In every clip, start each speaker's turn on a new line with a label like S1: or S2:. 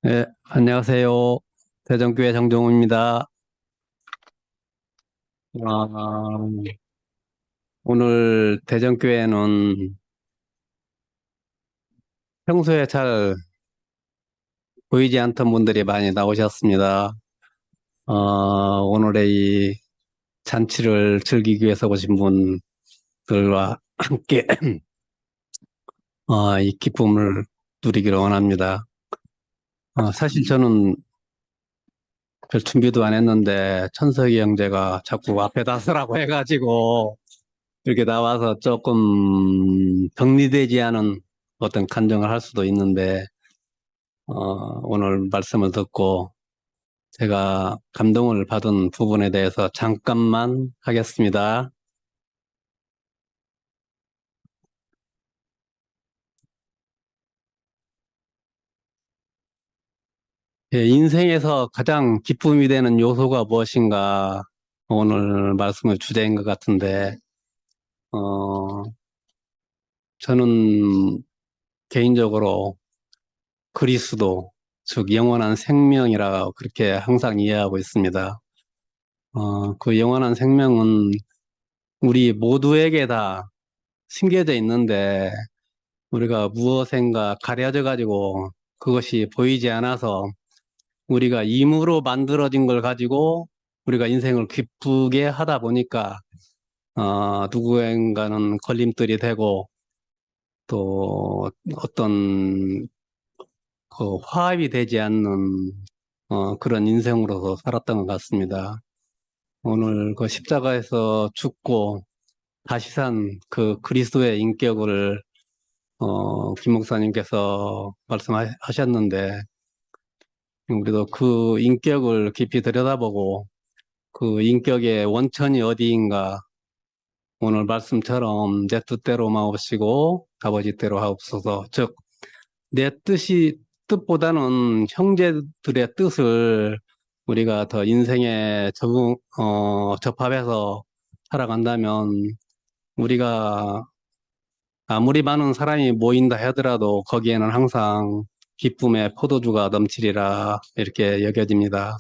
S1: 네, 안녕하세요. 대전교회 정종우입니다. 오늘 대전교회는 평소에 잘 보이지 않던 분들이 많이 나오셨습니다. 오늘의 이 잔치를 즐기기 위해서 오신 분들과 함께 이 기쁨을 누리기를 원합니다. 사실 저는 별 준비도 안 했는데 천석이 형제가 자꾸 앞에다 서라고 해가지고 이렇게 나와서 조금 정리되지 않은 어떤 간증을 할 수도 있는데, 오늘 말씀을 듣고 제가 감동을 받은 부분에 대해서 잠깐만 하겠습니다. 예, 인생에서 가장 기쁨이 되는 요소가 무엇인가 오늘 말씀의 주제인 것 같은데, 어, 저는 개인적으로 그리스도, 즉 영원한 생명이라 그렇게 항상 이해하고 있습니다. 그 영원한 생명은 우리 모두에게 다 심겨져 있는데 우리가 무엇인가 가려져 가지고 그것이 보이지 않아서 우리가 임으로 만들어진 걸 가지고 우리가 인생을 기쁘게 하다 보니까 누구인가는 걸림돌이 되고 또 어떤 그 화합이 되지 않는 그런 인생으로서 살았던 것 같습니다. 오늘 그 십자가에서 죽고 다시 산 그 그리스도의 인격을 김 목사님께서 말씀하셨는데 우리도 그 인격을 깊이 들여다보고 그 인격의 원천이 어디인가 오늘 말씀처럼 내 뜻대로 마옵시고 아버지 대로 하옵소서. 즉 내 뜻보다는 형제들의 뜻을 우리가 더 인생에 접합해서 살아간다면 우리가 아무리 많은 사람이 모인다 하더라도 거기에는 항상 기쁨의 포도주가 넘치리라 이렇게 여겨집니다.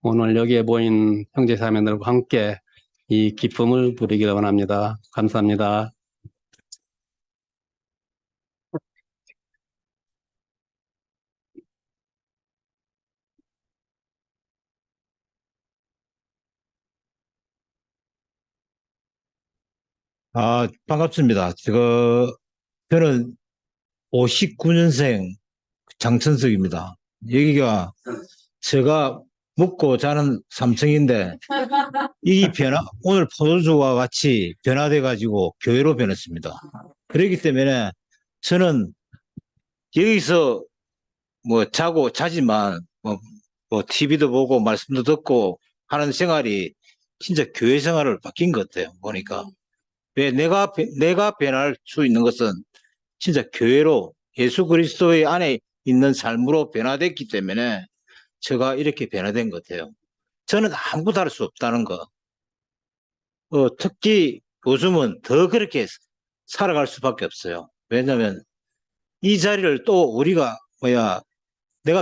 S1: 오늘 여기에 모인 형제자매들과 함께 이 기쁨을 누리기를 원합니다. 감사합니다.
S2: 반갑습니다. 저는 59년생 장천석입니다. 여기가 제가 먹고 자는 삼층인데, 오늘 포도주와 같이 변화돼가지고 교회로 변했습니다. 그렇기 때문에 저는 여기서 자지만, TV도 보고 말씀도 듣고 하는 생활이 진짜 교회 생활을 바뀐 것 같아요. 보니까. 왜 내가 변할 수 있는 것은 진짜 교회로 예수 그리스도의 안에 있는 삶으로 변화됐기 때문에 제가 이렇게 변화된 것 같아요. 저는 아무것도 할 수 없다는 거. 특히 요즘은 더 그렇게 살아갈 수밖에 없어요. 왜냐면 이 자리를 또 우리가 내가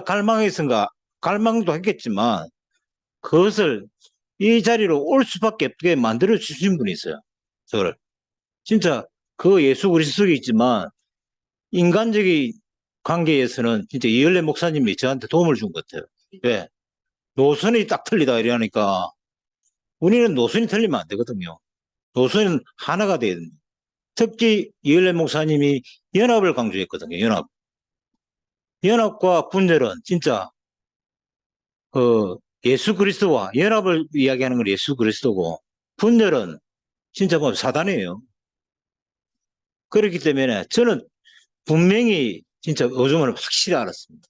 S2: 갈망도 했겠지만 그것을 이 자리로 올 수밖에 없게 만들어 주신 분이 있어요. 저를. 진짜 그 예수 그리스도가 있지만 인간적인 관계에서는 진짜 이열래 목사님이 저한테 도움을 준 것 같아요. 왜? 노선이 딱 틀리다 이러니까 우리는 노선이 틀리면 안 되거든요. 노선은 하나가 돼야 됩니다. 특히 이열래 목사님이 연합을 강조했거든요. 연합과 분열은 진짜 예수 그리스도와 연합을 이야기하는 건 예수 그리스도고 분열은 진짜 사단이에요. 그렇기 때문에 저는 분명히 진짜 요즘은 확실히 알았습니다.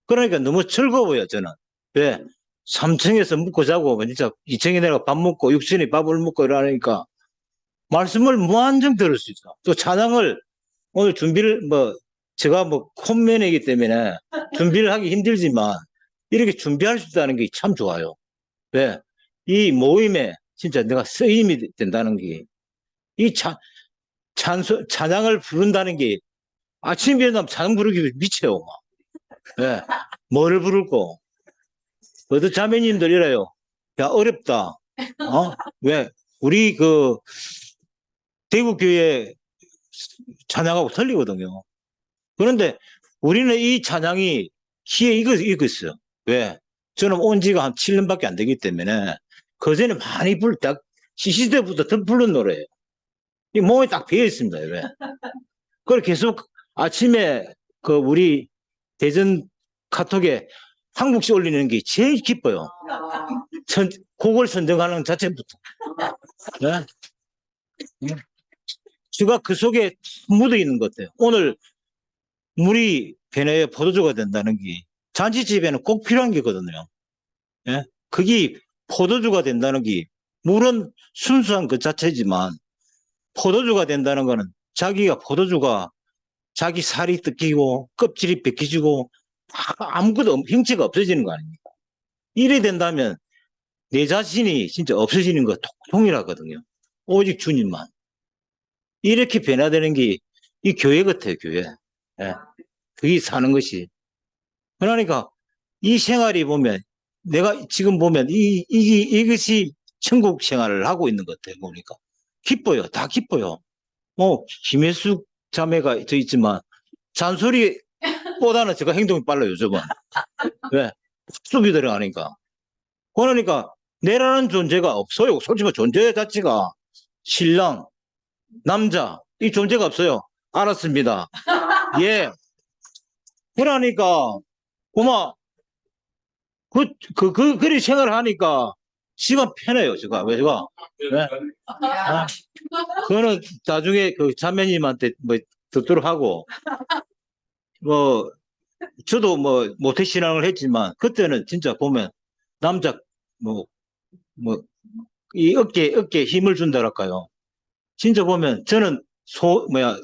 S2: 그러니까 너무 즐거워요, 저는. 왜? 3층에서 묵고 자고, 진짜 2층에 내려가 밥 먹고, 6층에 밥을 먹고 이러니까, 말씀을 무한정 들을 수 있어. 또 찬양을, 오늘 제가 콘맨이기 때문에 준비를 하기 힘들지만, 이렇게 준비할 수 있다는 게 참 좋아요. 왜? 이 모임에 진짜 내가 쓰임이 된다는 게, 이 찬양을 부른다는 게, 아침에 일어나면 찬양 부르기 미쳐요. 막. 예. 뭐를 부를고. 어떤 자매님들 이래요. 야, 어렵다. 왜? 우리 대구교회 찬양하고 틀리거든요. 그런데 우리는 이 찬양이 귀에 익었어요. 왜? 저는 온 지가 한 7년밖에 안 되기 때문에 그전에 많이 시시때부터 더 부른 노래예요. 이 몸에 딱 배어 있습니다. 왜? 그걸 계속 아침에 우리 대전 카톡에 한국시 올리는 게 제일 기뻐요. 곡을 선정하는 자체부터. 네? 주가 그 속에 묻어 있는 것 같아요. 오늘 물이 배내에 포도주가 된다는 게 잔치집에는 꼭 필요한 게거든요. 예? 그게 포도주가 된다는 게 물은 순수한 그 자체지만 포도주가 된다는 거는 포도주가 자기 살이 뜯기고 껍질이 벗겨지고 아무것도 형체가 없어지는 거 아닙니까? 이래 된다면 내 자신이 진짜 없어지는 거 동일하거든요. 오직 주님만. 이렇게 변화되는 게 이 교회 같아요, 교회. 예. 그게 사는 것이. 그러니까 이 생활이 보면 내가 지금 보면 이것이 천국 생활을 하고 있는 것 같아요, 보니까. 기뻐요. 다 기뻐요. 김혜숙 자매가 저 있지만 잔소리보다는 제가 행동이 빨라요, 요즘은. 왜? 숲이 들어가니까. 그러니까 내라는 존재가 없어요. 솔직히 존재 자체가 신랑, 남자, 이 존재가 없어요. 알았습니다. 예. 그러니까, 그리 생활을 하니까 시간 편해요, 제가. 왜, 제가? 네? 그거는 나중에 그 자매님한테 뭐 듣도록 하고, 저도 모태신앙을 했지만, 그때는 진짜 보면, 남자, 뭐, 뭐, 이 어깨에 힘을 준다랄까요. 진짜 보면, 저는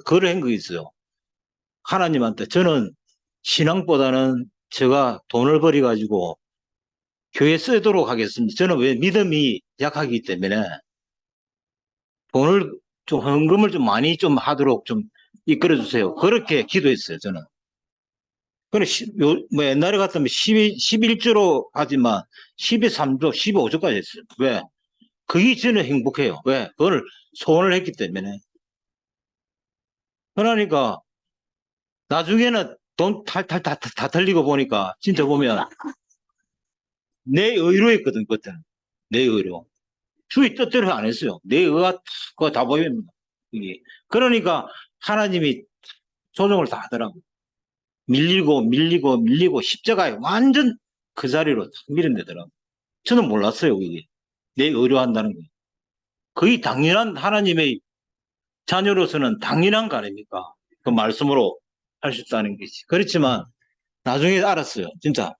S2: 그걸 한 거 있어요. 하나님한테, 저는 신앙보다는 제가 돈을 벌여가지고, 교회 쓰도록 하겠습니다. 저는 왜 믿음이 약하기 때문에 돈을 헌금을 좀 많이 좀 하도록 좀 이끌어 주세요. 그렇게 기도했어요, 저는. 근데 옛날에 같으면 11조로 하지만 12.3조, 15조까지 했어요. 왜? 그게 저는 행복해요. 왜? 그걸 소원을 했기 때문에. 그러니까 나중에는 돈 다 털리고 보니까 진짜 보면 내 의로 했거든, 그때는. 내 의로. 주의 뜻대로 안 했어요. 내 의가 그거 다 보입니다. 이게. 그러니까 하나님이 조정을 다 하더라고. 밀리고 십자가에 완전 그 자리로 밀어내더라고. 저는 몰랐어요, 이게. 내 의료한다는 거. 거의 당연한 하나님의 자녀로서는 당연한 거 아닙니까? 그 말씀으로 할 수 있다는 것이. 그렇지만 나중에 알았어요. 진짜.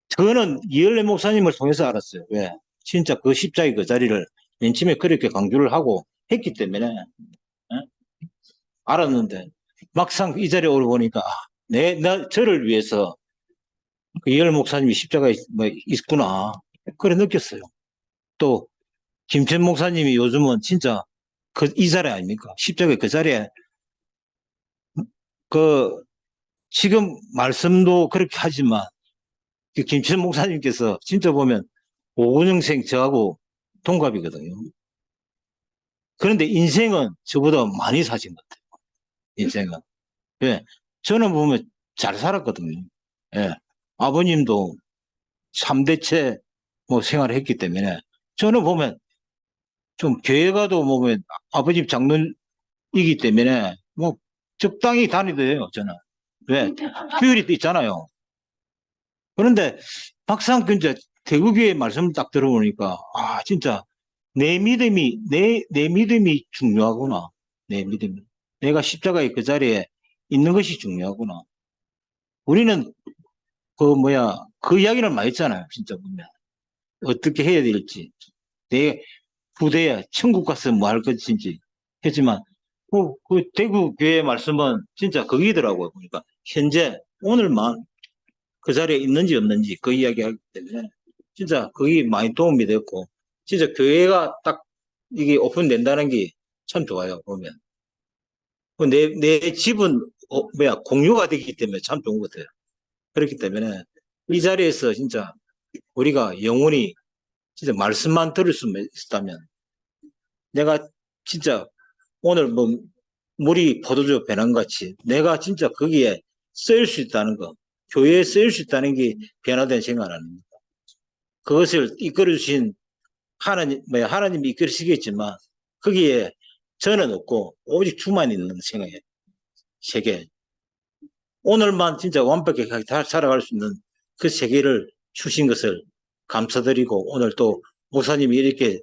S2: 저는 이열래 목사님을 통해서 알았어요. 왜? 진짜 그 십자가의 그 자리를 맨 처음에 그렇게 강조를 하고 했기 때문에 알았는데 막상 이 자리에 오고 보니까 저를 위해서 그 이열 목사님이 십자가에 있구나. 그래 느꼈어요. 또 김천 목사님이 요즘은 진짜 이 자리 아닙니까? 십자가의 그 자리에 지금 말씀도 그렇게 하지만 그 김천 목사님께서 진짜 보면 5년생 저하고 동갑이거든요. 그런데 인생은 저보다 많이 사신 것 같아요. 인생은. 예. 저는 보면 잘 살았거든요. 예. 아버님도 3대째 생활을 했기 때문에 저는 보면 좀 교회 가도 보면 아버지 장로이기 때문에 적당히 다니돼요, 저는. 왜? 휴일이 또 있잖아요. 그런데 막상 이제 대구교회 말씀을 딱 들어보니까 진짜 내 믿음이 중요하구나. 내 믿음이. 내가 십자가의 그 자리에 있는 것이 중요하구나. 우리는 그 이야기를 많이 했잖아요. 진짜 보면. 어떻게 해야 될지. 내 후대에 천국 가서 뭐 할 것인지 했지만, 그 대구 교회 말씀은 진짜 거기더라고요. 보니까. 현재, 오늘만 그 자리에 있는지 없는지 그 이야기 하기 때문에 진짜 그게 많이 도움이 됐고, 진짜 교회가 딱 이게 오픈된다는 게 참 좋아요, 보면. 내 집은, 공유가 되기 때문에 참 좋은 것 같아요. 그렇기 때문에 이 자리에서 진짜 우리가 영원히 진짜 말씀만 들을 수 있다면 내가 진짜 오늘 뭐 물이 포도주 배낭같이 내가 진짜 거기에 쓰일 수 있다는 거, 교회에 쓰일 수 있다는 게 변화된 생각 아닙니까? 그것을 이끌어 주신 하나님이 이끌으시겠지만 거기에 저는 없고 오직 주만 있는 생각에 세계. 오늘만 진짜 완벽하게 살아갈 수 있는 그 세계를 주신 것을 감사드리고 오늘 또 목사님이 이렇게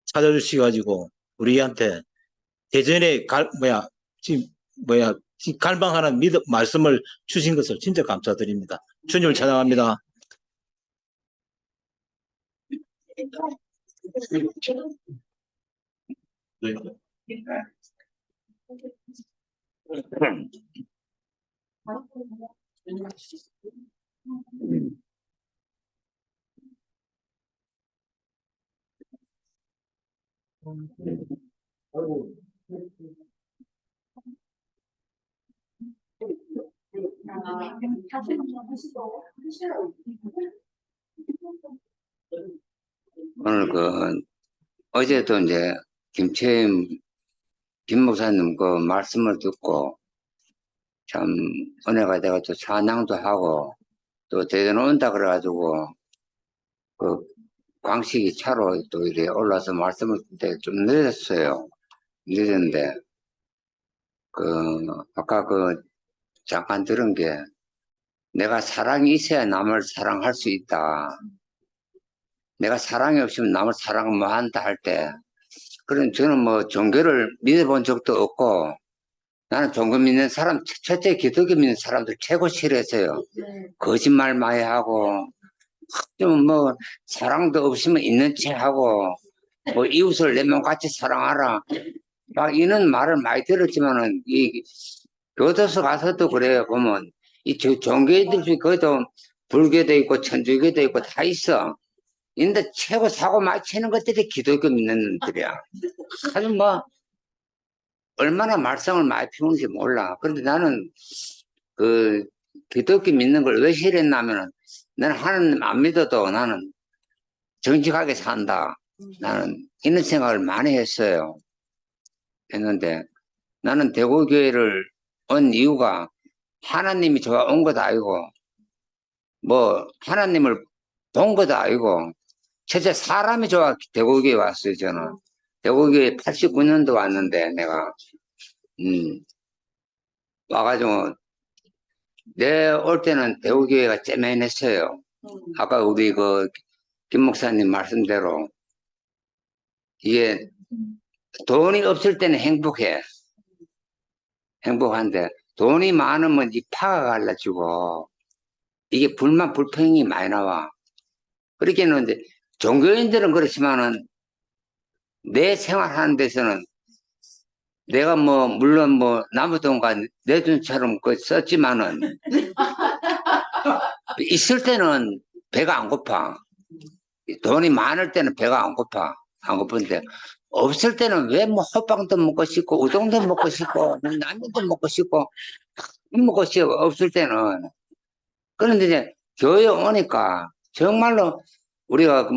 S2: 찾아주셔가지고 우리한테 대전에 지금 지금 갈망하는 말씀을 주신 것을 진짜 감사드립니다. 주님을 찬양합니다.
S3: 오늘 어제도 이제 김 목사님 그 말씀을 듣고 참 은혜가 돼가 또 찬양도 하고 또 대전 온다 그래가지고 그 광식이 차로 또 이렇게 올라서 말씀을 듣는데 좀 늦었어요. 늦었는데 아까 잠깐 들은 게 내가 사랑이 있어야 남을 사랑할 수 있다. 내가 사랑이 없으면 남을 사랑 뭐 한다 할 때, 그런 저는 뭐 종교를 믿어본 적도 없고, 나는 종교 믿는 사람, 첫째 기독교 믿는 사람들 최고 싫어했어요. 거짓말 많이 하고, 좀 뭐, 사랑도 없으면 있는 체 하고, 뭐, 이웃을 내 몸같이 사랑하라. 막 이런 말을 많이 들었지만은, 교도소 가서도 그래요. 보면, 종교인들 중에 거기도 불교도 있고, 천주교도 있고 다 있어. 근데 최고 사고 많이 치는 것들이 기독교 믿는 놈들이야. 아주 뭐, 얼마나 말썽을 많이 피우는지 몰라. 그런데 나는 기독교 믿는 걸 왜 싫어했냐면은, 나는 하나님 안 믿어도 나는 정직하게 산다. 나는 이런 생각을 많이 했는데, 나는 대구교회를 온 이유가 하나님이 저와 온 것도 아니고, 뭐, 하나님을 본 것도 아니고, 첫째 사람이 좋아 대구교회 왔어요, 저는. 대구교회 89년도 왔는데, 내가, 와가지고, 내 올 때는 대구교회가 째매했어요. 아까 우리 김 목사님 말씀대로, 이게 돈이 없을 때는 행복한데, 돈이 많으면 이 파가 갈라지고, 이게 불평이 많이 나와. 그렇게는 이제, 종교인들은 그렇지만은, 내 생활하는 데서는 내가 물론 나무 돈과 내 돈처럼 썼지만은, 있을 때는 배가 안 고파. 돈이 많을 때는 배가 안 고파. 안 고픈데, 없을 때는 왜 호빵도 먹고 싶고, 우동도 먹고 싶고, 라면도 먹고 싶고, 먹고 싶고, 없을 때는. 그런데 이제 교회 오니까 정말로 우리가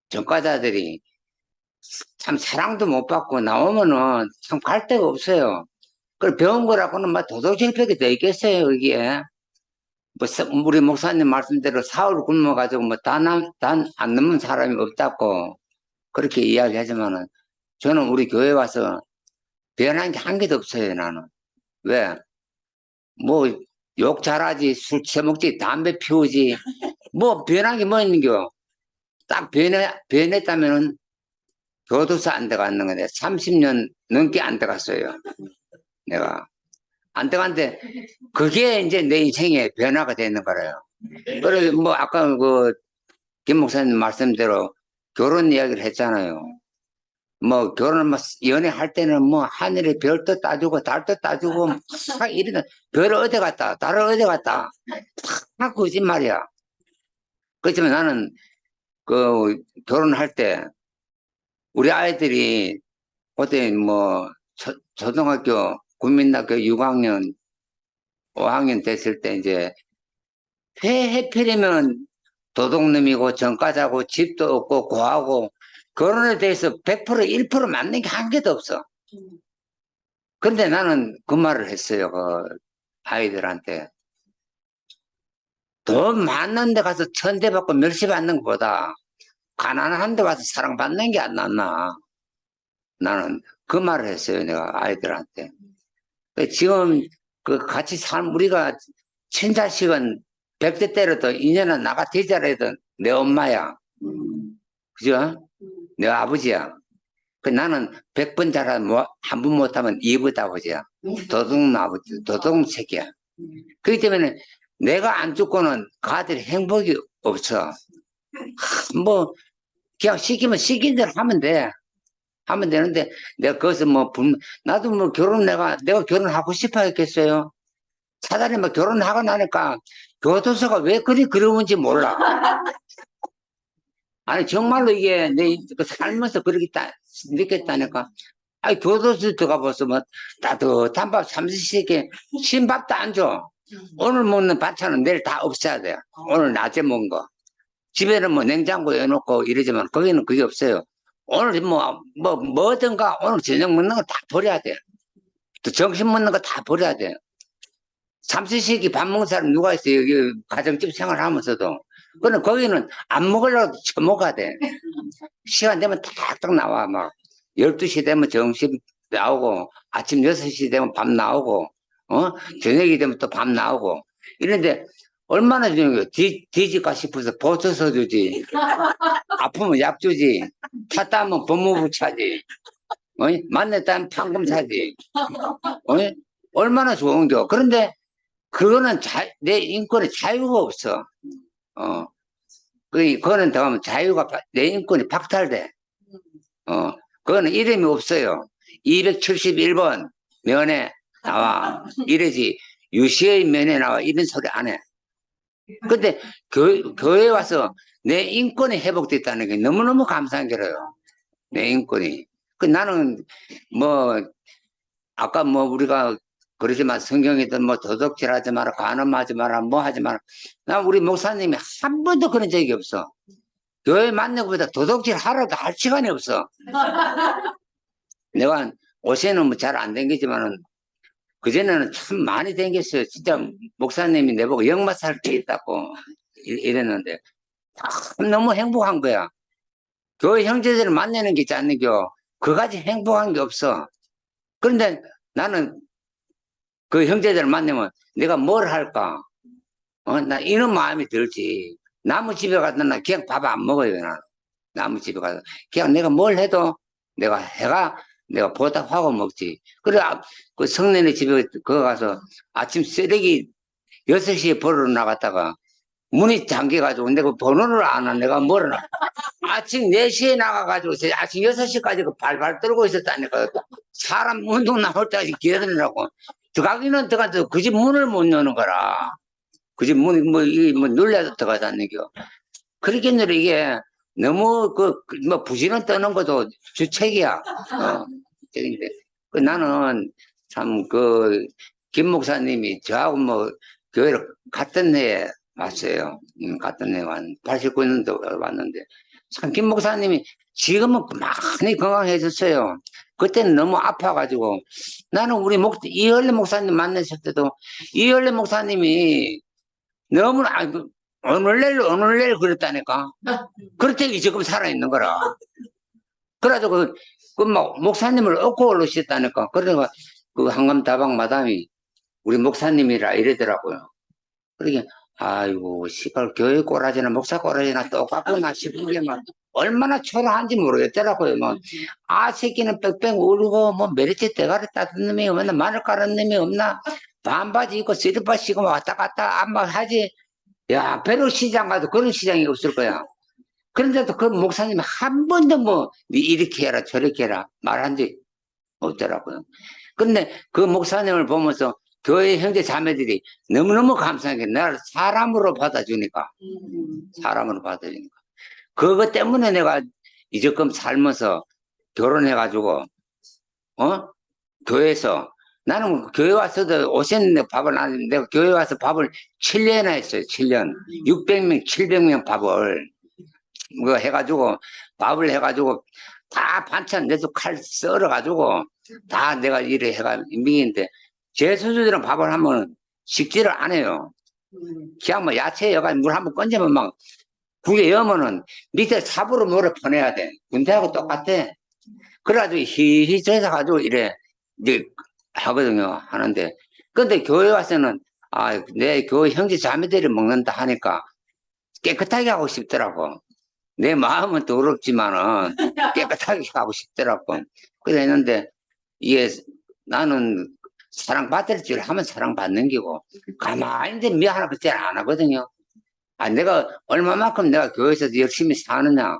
S3: 전과자들이 참 사랑도 못 받고 나오면은 참 갈 데가 없어요. 그걸 배운 거라고는 막 도덕질벽이 돼 있겠어요, 여기에. 우리 목사님 말씀대로 사흘 굶어가지고 단 안 넘은 사람이 없다고 그렇게 이야기하지만은 저는 우리 교회 와서 변한 게 한 개도 없어요, 나는. 왜? 욕 잘하지, 술 처먹지, 담배 피우지, 변한 게 뭐 있는겨? 딱 변했다면은 교도소 안 들어갔는 건데 30년 넘게 안 들어갔어요. 내가 안 들어갔는데 그게 이제 내 인생의 변화가 되는 거래요. 그래서 아까 김 목사님 말씀대로 결혼 이야기를 했잖아요. 결혼 연애할 때는 하늘에 별도 따주고 달도 따주고 막 이러다 별을 어디 갔다 달을 어디 갔다 다 거짓말이야. 그렇지만 나는 그 결혼할 때 우리 아이들이 그때 뭐 초등학교 국민학교 6학년 5학년 됐을 때 이제 해필이면 도둑놈이고 전과자고 집도 없고 고하고 결혼에 대해서 100% 1% 맞는 게 한 개도 없어. 근데 나는 그 말을 했어요. 그 아이들한테. 돈 많은 데 가서 천대 받고 멸시 받는 것보다 가난한 데 가서 사랑받는 게 안 낫나. 나는 그 말을 했어요. 내가 아이들한테. 지금 그 같이 우리가 친자식은 100대 때려도 인연은 나가 되자라도 내 엄마야. 그죠? 내 아버지야. 나는 100번 잘하 한 번 못하면 2번 아버지야. 도둑 아버지, 도둑 새끼야. 그렇기 때문에 내가 안 죽고는 가들이 행복이 없어. 뭐, 그냥 시키면 시킨 대로 하면 돼. 하면 되는데, 내가 거기서 나도 뭐 내가 결혼하고 싶어 했겠어요. 차라리 뭐 결혼하고 나니까 교도소가 왜 그리 그리운지 몰라. 아니, 정말로 이게 내 살면서 그렇게 느꼈다니까. 아니, 교도소 들어가봐서 뭐 따뜻한 밥 삼시세끼 신밥도 안 줘. 오늘 먹는 반찬은 내일 다 없애야 돼. 오늘 낮에 먹은 거. 집에는 뭐 냉장고에 해놓고 이러지만 거기는 그게 없어요. 오늘 뭐든가 오늘 저녁 먹는 거 다 버려야 돼. 또 점심 먹는 거 다 버려야 돼. 삼시세끼 밥 먹는 사람 누가 있어요? 여기 가정집 생활하면서도. 그는 거기는 안 먹으려고 처먹어야 돼. 시간 되면 탁탁 나와. 막 12시 되면 점심 나오고 아침 6시 되면 밥 나오고 저녁이 되면 또 밥 나오고 이런데 얼마나 주는 거야. 뒤질까 싶어서 보초서 주지. 아프면 약 주지. 탔다면 법무부 차지. 만났다면 판금 사지. 얼마나 좋은겨. 그런데 그거는 내 인권에 자유가 없어. 그거는 더 하면 자유가, 내 인권이 박탈돼. 그거는 이름이 없어요. 271번 면에 나와. 이러지. 유시의 면에 나와. 이런 소리 안 해. 근데 교회에 와서 내 인권이 회복됐다는 게 너무너무 감사한 게로요. 내 인권이. 나는 아까 우리가 그러지만 성경이든 도둑질하지 마라, 간음하지 마라, 뭐 하지 마라. 난 우리 목사님이 한 번도 그런 적이 없어. 교회 만나고 보다 도둑질 하라도 할 시간이 없어. 내가 옷에는 잘 안 댕기지만은 그전에는 참 많이 댕겼어요. 진짜 목사님이 내보고 역마 살 게 있다고 이랬는데 참 너무 행복한 거야. 교회 형제들을 만나는 게 있지 않는겨. 그까지 행복한 게 없어. 그런데 나는 그 형제들을 만나면 내가 뭘 할까? 나 이런 마음이 들지. 나무 집에 가서 나 그냥 밥 안 먹어요. 나는. 나무 집에 가서 그냥 내가 뭘 해도 내가 보답하고 먹지. 그래 그 성년의 집에 거기 가서 아침 쓰레기 6시에 벌어 나갔다가 문이 잠겨가지고 내가 번호를 안 하. 내가 뭐를 아침 4시에 나가가지고 아침 6시까지 그 발발 떨고 있었다니까. 사람 운동 나올 때까지 기다리느라고. 들어가기는 들어가서 그 집 문을 못 여는 거라. 그 집 문이 눌려서 들어가자는 겨. 그렇겠는데 이게 너무 부지런 떠는 것도 주책이야. 나는 참 김 목사님이 저하고 교회를 같은 해에 왔어요. 같은 해에 89년도 왔는데 참 김 목사님이 지금은 많이 건강해졌어요. 그때는 너무 아파가지고 나는 우리 이헐래 목사님 만났을 때도 이헐래 목사님이 너무 어느 날 그랬다니까. 그렇다니 지금 살아있는 거라. 그래가지고 목사님을 얻고 올르셨다니까. 그러니까 그 한감다방 마담이 우리 목사님이라 이러더라고요. 그러게 아이고 시발 교회 꼬라지나 목사 꼬라지나 똑같구나 싶은 게 얼마나 초라한지 모르겠더라고요. 새끼는 빽빽 울고 메리트 대가리 따뜻한 놈이 없나 마늘 깔은 놈이 없나 반바지 입고 쓰리바 신고 왔다 갔다 안마 하지. 야 배로 시장 가도 그런 시장이 없을 거야. 그런데도 그 목사님이 한 번도 네 이렇게 해라 저렇게 해라 말한 적이 없더라고요. 근데 그 목사님을 보면서 교회 형제 자매들이 너무너무 감사한 게 나를 사람으로 받아주니까. 그거 때문에 내가 이제껏 살면서 결혼해가지고, 어? 교회에서. 나는 교회 와서도 오셨는데 밥을 안, 내가 교회 와서 밥을 7년이나 했어요, 7년. 600명, 700명 밥을. 뭐 해가지고, 밥을 해가지고, 다 반찬 내서 칼 썰어가지고, 다 내가 일을 해가, 미인데, 제 선수들은 밥을 하면 식지를 안 해요. 그냥 뭐 야채 여가 물 한번 건지면 막 국에 여면은 밑에 삽으로 물을 퍼내야 돼. 군대하고 똑같아. 그래가지고 히히 쪄서 이래 이제 하거든요. 하는데 근데 교회 와서는 내 교회 형제 자매들이 먹는다 하니까 깨끗하게 하고 싶더라고. 내 마음은 더럽지만은 깨끗하게 하고 싶더라고. 그래 했는데 이게 나는 사랑받을 줄 하면 사랑받는 기고 가만히 있는데 미안하고 잘 안 하거든요. 내가 얼마만큼 내가 교회에서 열심히 사느냐.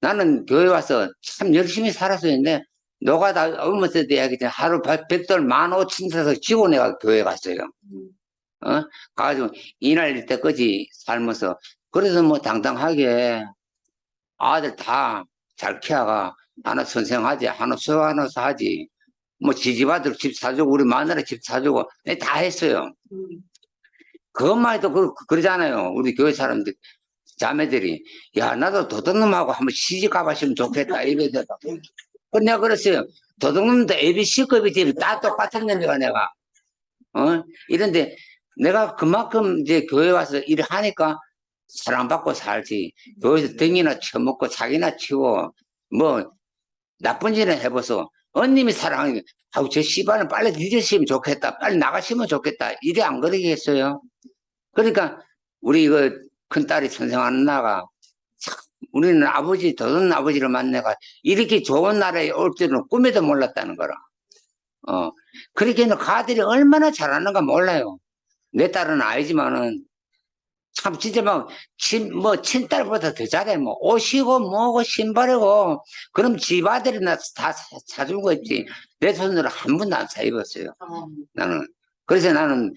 S3: 나는 교회 와서 참 열심히 살았었는데 노가다 오면서 내가 하루 100돌 15,000서 지고 내가 교회 갔어요. 가가지고 이날 때까지 살면서 그래서 뭐 당당하게 아들 다 잘 키워가 하나 선생하지 하나 수학하나서 하지 뭐 지집 아들 집 사주고 우리 마누라 집 사주고 다 했어요. 그것만 해도 그러잖아요. 우리 교회 사람들 자매들이 야 나도 도둑놈하고 한번 시집 가봤으면 좋겠다 이러더라. 내가 그랬어요. 도둑놈도 ABC급이지 다 똑같은 놈이가 내가 이런데 내가 그만큼 이제 교회 와서 일을 하니까 사랑받고 살지. 교회에서 등이나 쳐먹고 사기나 치고 뭐 나쁜 짓을 해봐서 언님이 사랑하는 아우 저 씨발은 빨리 늦으시면 좋겠다. 빨리 나가시면 좋겠다. 이래 안 그러겠어요. 그러니까 우리 이거 큰딸이 선생하는 나가 우리는 아버지 도둑 아버지를 만나가 이렇게 좋은 나라에 올 줄은 꿈에도 몰랐다는 거라. 그렇게는 가들이 얼마나 잘하는가 몰라요. 내 딸은 알지만은 참 진짜 뭐 친딸보다 더 잘해. 뭐 옷이고 뭐고 신발이고 그럼 집 아들이 나 다 사준 거 있지. 내 손으로 한 번도 안 사 입었어요. 나는 그래서 나는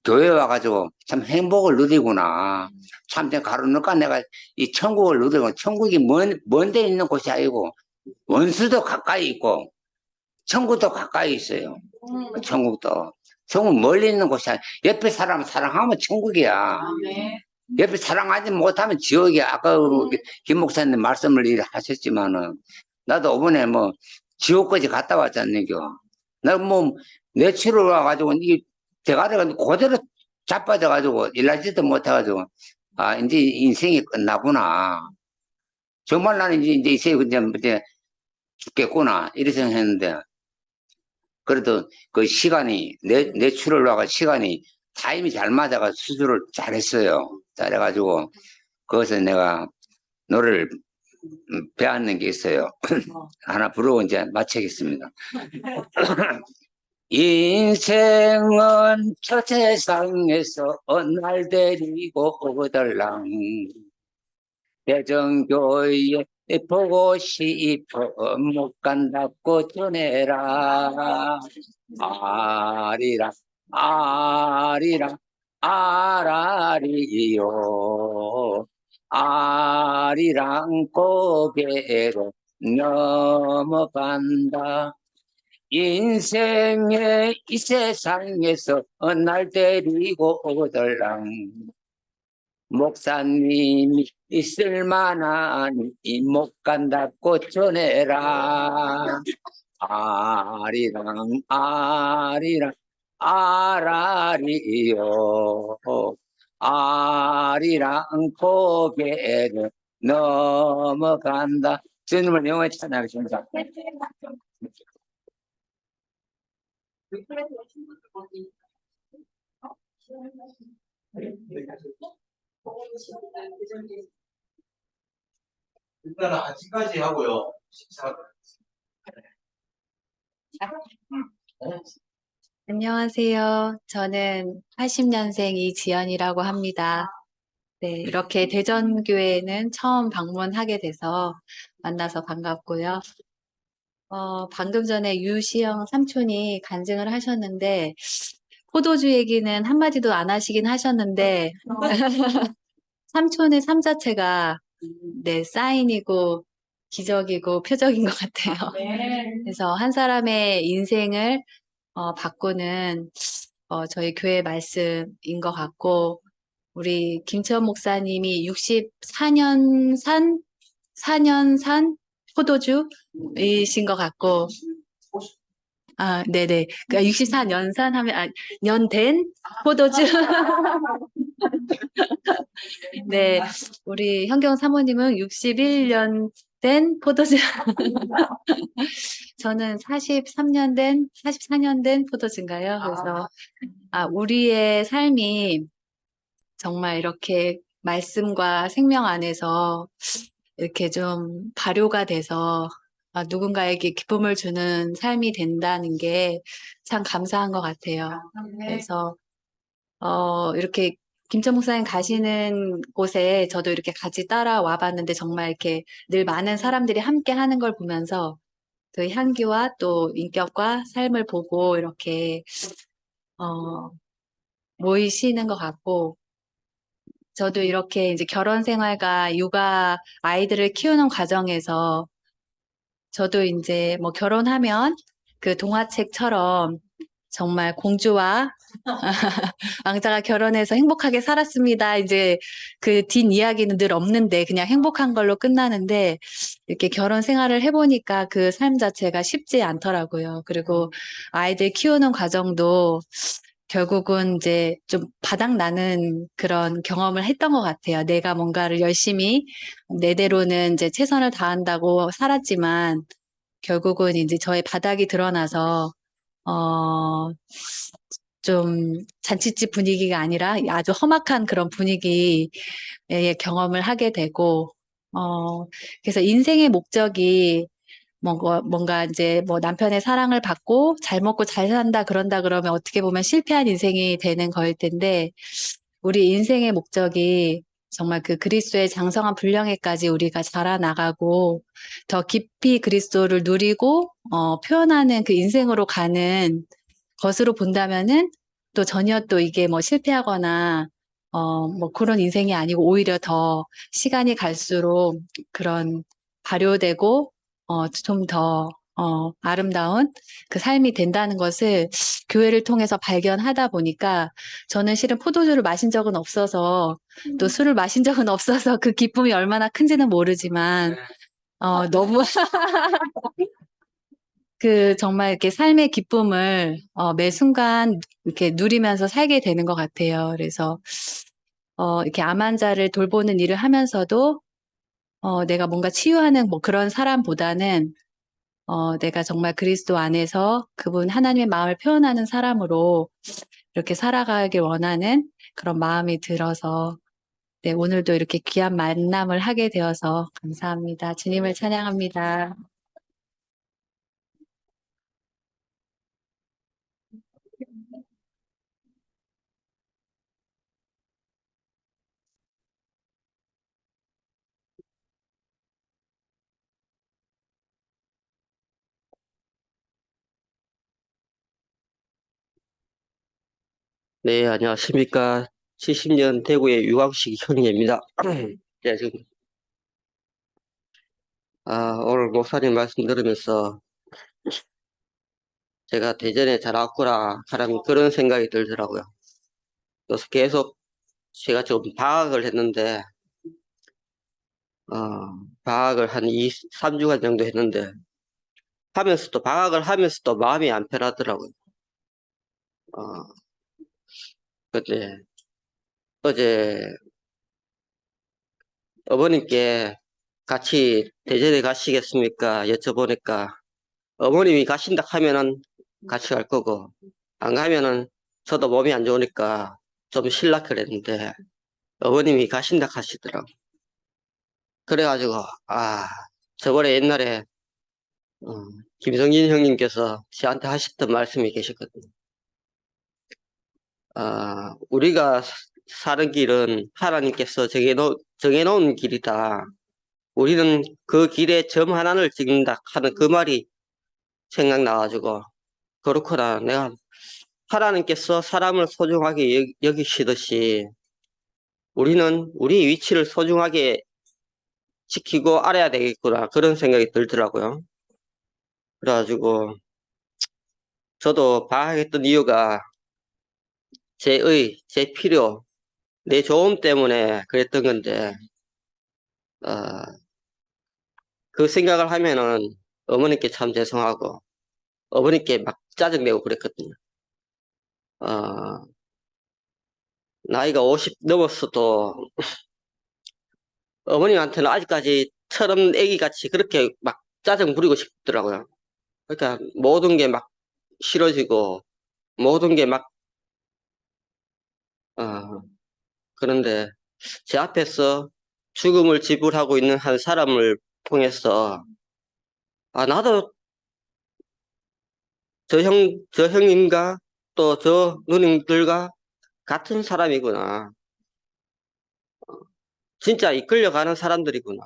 S3: 교회 와가지고 참 행복을 누리구나. 참 내가 가로니까 내가 이 천국을 누리고 천국이 먼 데 있는 곳이 아니고 원수도 가까이 있고 천국도 가까이 있어요. 천국도. 천국 멀리 있는 곳이 아니고 옆에 사람 사랑하면 천국이야. 옆에 사랑하지 못하면 지옥이야. 아까 김 목사님 말씀을 하셨지만은 나도 이번에 뭐 지옥까지 갔다 왔잖아요. 나 뭐 내치로 와가지고 이 대가리가 그대로 자빠져가지고 일하지도 못해가지고 이제 인생이 끝나구나. 정말 나는 이제 이제 죽겠구나 이렇게 생각했는데 그래도 그 시간이 내추럴 와가 시간이 타임이 잘 맞아가 수술을 잘했어요. 잘해가지고 거기서 내가 노래를 배웠는 게 있어요. 하나 부르고 이제 마치겠습니다. 인생은 저 세상에서 날 데리고 오더랑 대전교회 보고 싶어 못 간다고 전해라. 아리라 아리라 아라리요 아리랑 고개로 넘어간다. 인생의 이 세상에서 날 데리고 오더랑 목사님이 있을만하니 못 간다고 전해라. 아리랑 아리랑 아라리요 아리랑 고개를 넘어간다. 주님을 영원히 찬양하겠습니다.
S2: 일단은 아직까지 하고요.
S4: 안녕하세요. 저는 80년생 이지연이라고 합니다. 네, 이렇게 대전교회는 처음 방문하게 돼서 만나서 반갑고요. 방금 전에 유시영 삼촌이 간증을 하셨는데, 포도주 얘기는 한마디도 안 하시긴 하셨는데, 삼촌의 삶 자체가 네, 사인이고 기적이고 표적인 것 같아요. 그래서 한 사람의 인생을 바꾸는 저희 교회 말씀인 것 같고, 우리 김채원 목사님이 4년 산 포도주이신 것 같고, 아, 네네. 그러니까 64년산 하면, 년 된 포도주. 네. 우리 현경 사모님은 61년 된 포도주. 저는 44년 된 포도주인가요? 그래서, 우리의 삶이 정말 이렇게 말씀과 생명 안에서 이렇게 좀 발효가 돼서 누군가에게 기쁨을 주는 삶이 된다는 게 참 감사한 것 같아요. 그래서 이렇게 김천 목사님 가시는 곳에 저도 이렇게 같이 따라와 봤는데 정말 이렇게 늘 많은 사람들이 함께 하는 걸 보면서 그 향기와 또 인격과 삶을 보고 이렇게 어, 모이시는 것 같고, 저도 이렇게 이제 결혼 생활과 육아 아이들을 키우는 과정에서 저도 이제 뭐 결혼하면 그 동화책처럼 정말 공주와 왕자가 결혼해서 행복하게 살았습니다. 이제 그 뒷이야기는 늘 없는데 그냥 행복한 걸로 끝나는데, 이렇게 결혼 생활을 해보니까 그 삶 자체가 쉽지 않더라고요. 그리고 아이들 키우는 과정도 결국은 이제 좀 바닥나는 그런 경험을 했던 것 같아요. 내가 뭔가를 열심히 내대로는 이제 최선을 다한다고 살았지만 결국은 이제 저의 바닥이 드러나서 어, 좀 잔치집 분위기가 아니라 아주 험악한 그런 분위기의 경험을 하게 되고, 그래서 인생의 목적이 뭔가 이제 뭐 남편의 사랑을 받고 잘 먹고 잘 산다 그런다 그러면 어떻게 보면 실패한 인생이 되는 거일 텐데, 우리 인생의 목적이 정말 그 그리스도의 장성한 분량에까지 우리가 자라나가고 더 깊이 그리스도를 누리고 표현하는 그 인생으로 가는 것으로 본다면은 또 전혀 또 이게 뭐 실패하거나 뭐 그런 인생이 아니고 오히려 더 시간이 갈수록 그런 발효되고 좀 더 아름다운 그 삶이 된다는 것을 교회를 통해서 발견하다 보니까, 저는 실은 포도주를 마신 적은 없어서 또 술을 마신 적은 없어서 그 기쁨이 얼마나 큰지는 모르지만 너무 그 정말 이렇게 삶의 기쁨을 매 순간 이렇게 누리면서 살게 되는 것 같아요. 그래서 이렇게 암 환자를 돌보는 일을 하면서도 내가 뭔가 치유하는 뭐 그런 사람보다는 내가 정말 그리스도 안에서 그분 하나님의 마음을 표현하는 사람으로 이렇게 살아가길 원하는 그런 마음이 들어서, 네, 오늘도 이렇게 귀한 만남을 하게 되어서 감사합니다. 주님을 찬양합니다.
S5: 네, 안녕하십니까. 70년 대구의 유광식 형제입니다. 네, 지금, 오늘 목사님 말씀 들으면서 제가 대전에 잘 왔구나 하는 그런 생각이 들더라고요. 그래서 계속 제가 좀 방학을 했는데, 어, 방학을 한 3주간 정도 했는데, 방학을 하면서도 마음이 안 편하더라고요. 어, 근데 어제 어머님께 같이 대전에 가시겠습니까? 여쭤보니까 어머님이 가신다 하면은 같이 갈 거고, 안 가면은 저도 몸이 안 좋으니까 좀 실라 그랬는데, 어머님이 가신다 하시더라고. 그래가지고, 저번에 옛날에, 어, 김성진 형님께서 저한테 하셨던 말씀이 계셨거든요. 우리가 사는 길은 하나님께서 정해놓은 길이다. 우리는 그 길에 점 하나를 찍는다 하는 그 말이 생각나가지고, 그렇구나. 내가 하나님께서 사람을 소중하게 여기시듯이 우리는 우리 위치를 소중하게 지키고 알아야 되겠구나. 그런 생각이 들더라고요. 그래가지고 저도 방학했던 이유가 제 필요, 내 좋음 때문에 그랬던 건데, 어, 그 생각을 하면은 어머니께 참 죄송하고, 어머니께 막 짜증내고 그랬거든요. 어, 나이가 50 넘었어도 어머님한테는 아직까지처럼 애기같이 그렇게 막 짜증 부리고 싶더라고요. 그러니까 모든 게 막 싫어지고, 모든 게 막, 어, 그런데 제 앞에서 죽음을 지불하고 있는 한 사람을 통해서, 아, 나도 저 형님과 또 저 누님들과 같은 사람이구나. 진짜 이끌려가는 사람들이구나.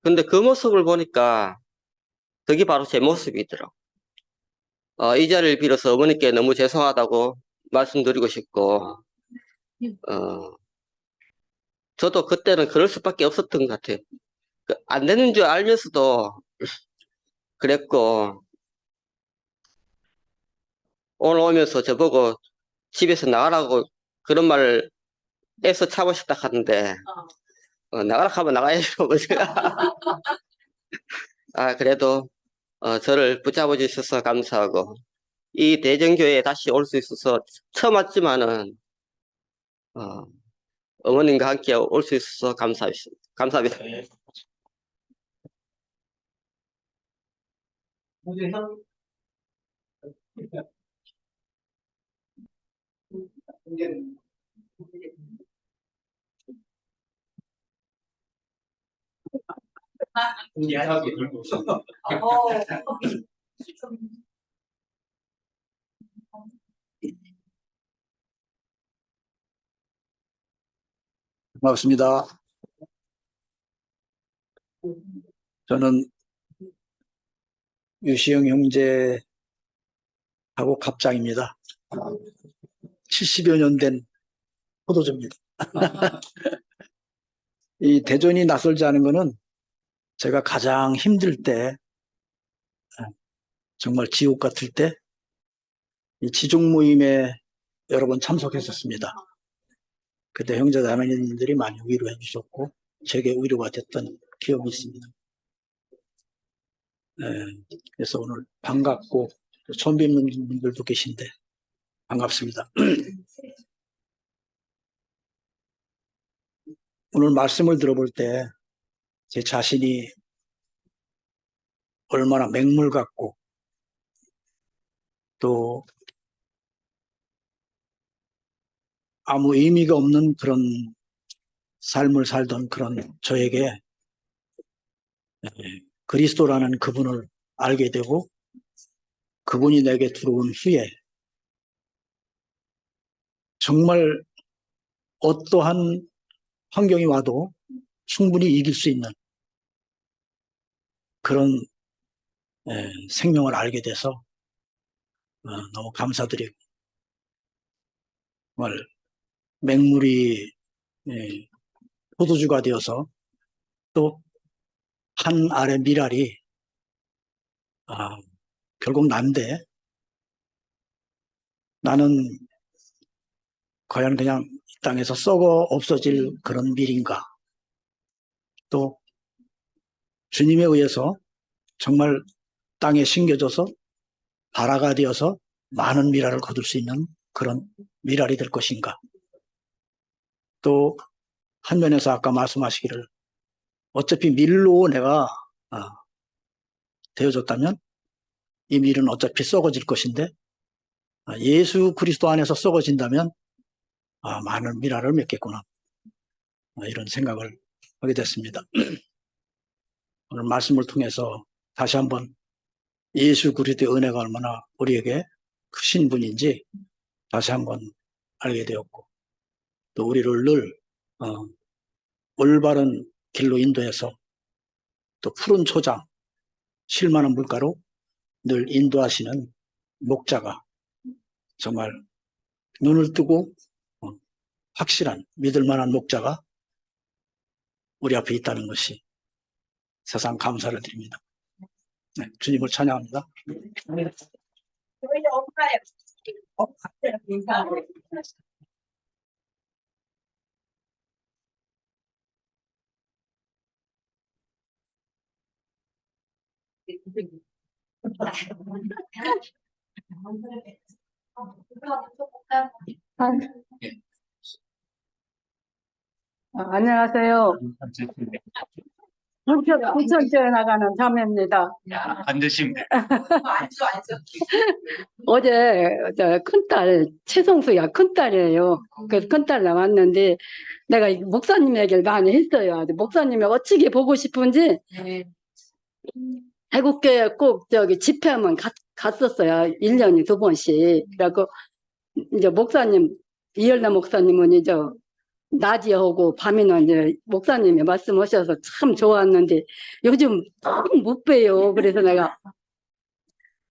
S5: 근데 그 모습을 보니까 그게 바로 제 모습이더라고. 이 자리를 빌어서 어머니께 너무 죄송하다고 말씀드리고 싶고, 어, 저도 그때는 그럴 수밖에 없었던 것 같아요. 안 되는 줄 알면서도 그랬고, 오늘 오면서 저보고 집에서 나가라고 그런 말을 애써 참고 싶다 하는데, 나가라 하면 나가야죠. 그래도, 저를 붙잡아 주셔서 감사하고, 이 대전교회에 다시 올 수 있어서 처음 왔지만은, 어, 어머님과 함께 올 수 있어서 감사합니다. 감사합니다.
S6: 반갑습니다. 저는 유시영 형제하고 갑장입니다. 70여 년 된 포도주입니다. 이 대전이 낯설지 않은 거는 제가 가장 힘들 때, 정말 지옥 같을 때, 이 지종 모임에 여러 번 참석했었습니다. 그때 형제 자매님들이 많이 위로해 주셨고, 제게 위로가 됐던 기억이 있습니다. 그래서 오늘 반갑고, 처음 뵙는 분들도 계신데, 반갑습니다. 오늘 말씀을 들어볼 때, 제 자신이 얼마나 맹물 같고, 또 아무 의미가 없는 그런 삶을 살던 그런 저에게 그리스도라는 그분을 알게 되고 그분이 내게 들어온 후에 정말 어떠한 환경이 와도 충분히 이길 수 있는 그런 생명을 알게 돼서 너무 감사드리고, 정말 맹물이 포도주가 되어서 또 한 알의 밀알이 결국 난데, 나는 과연 그냥 이 땅에서 썩어 없어질 그런 밀인가, 또 주님에 의해서 정말 땅에 심겨져서 발화가 되어서 많은 밀알을 거둘 수 있는 그런 밀알이 될 것인가. 또 한 면에서 아까 말씀하시기를 어차피 밀로 내가 되어졌다면 이 밀은 어차피 썩어질 것인데 예수 그리스도 안에서 썩어진다면 많은 밀알을 맺겠구나, 이런 생각을 하게 됐습니다. 오늘 말씀을 통해서 다시 한번 예수 그리스도의 은혜가 얼마나 우리에게 크신 분인지 다시 한번 알게 되었고, 또 우리를 늘 올바른 길로 인도해서 또 푸른 초장, 쉴만한 물가로 늘 인도하시는 목자가, 정말 눈을 뜨고 확실한 믿을 만한 목자가 우리 앞에 있다는 것이 세상 감사를 드립니다. 네, 주님을 찬양합니다.
S7: 안녕하세요. 부천교회 나가는 자매입니다.
S8: 앉으시면 돼요.
S7: 어제 큰딸 최성수야 큰딸이에요. 그래서 큰딸 나왔는데 내가 이 목사님 얘기를 많이 했어요. 목사님이 어찌게 보고 싶은지 애국교회 꼭 저기 집회하면 갔었어요. 1년에 2번씩. 그래갖고 이제 목사님 이열나 목사님은 이제 낮에 하고 밤에는 이제 목사님이 말씀하셔서 참 좋았는데 요즘 너무 못 봬요. 그래서 내가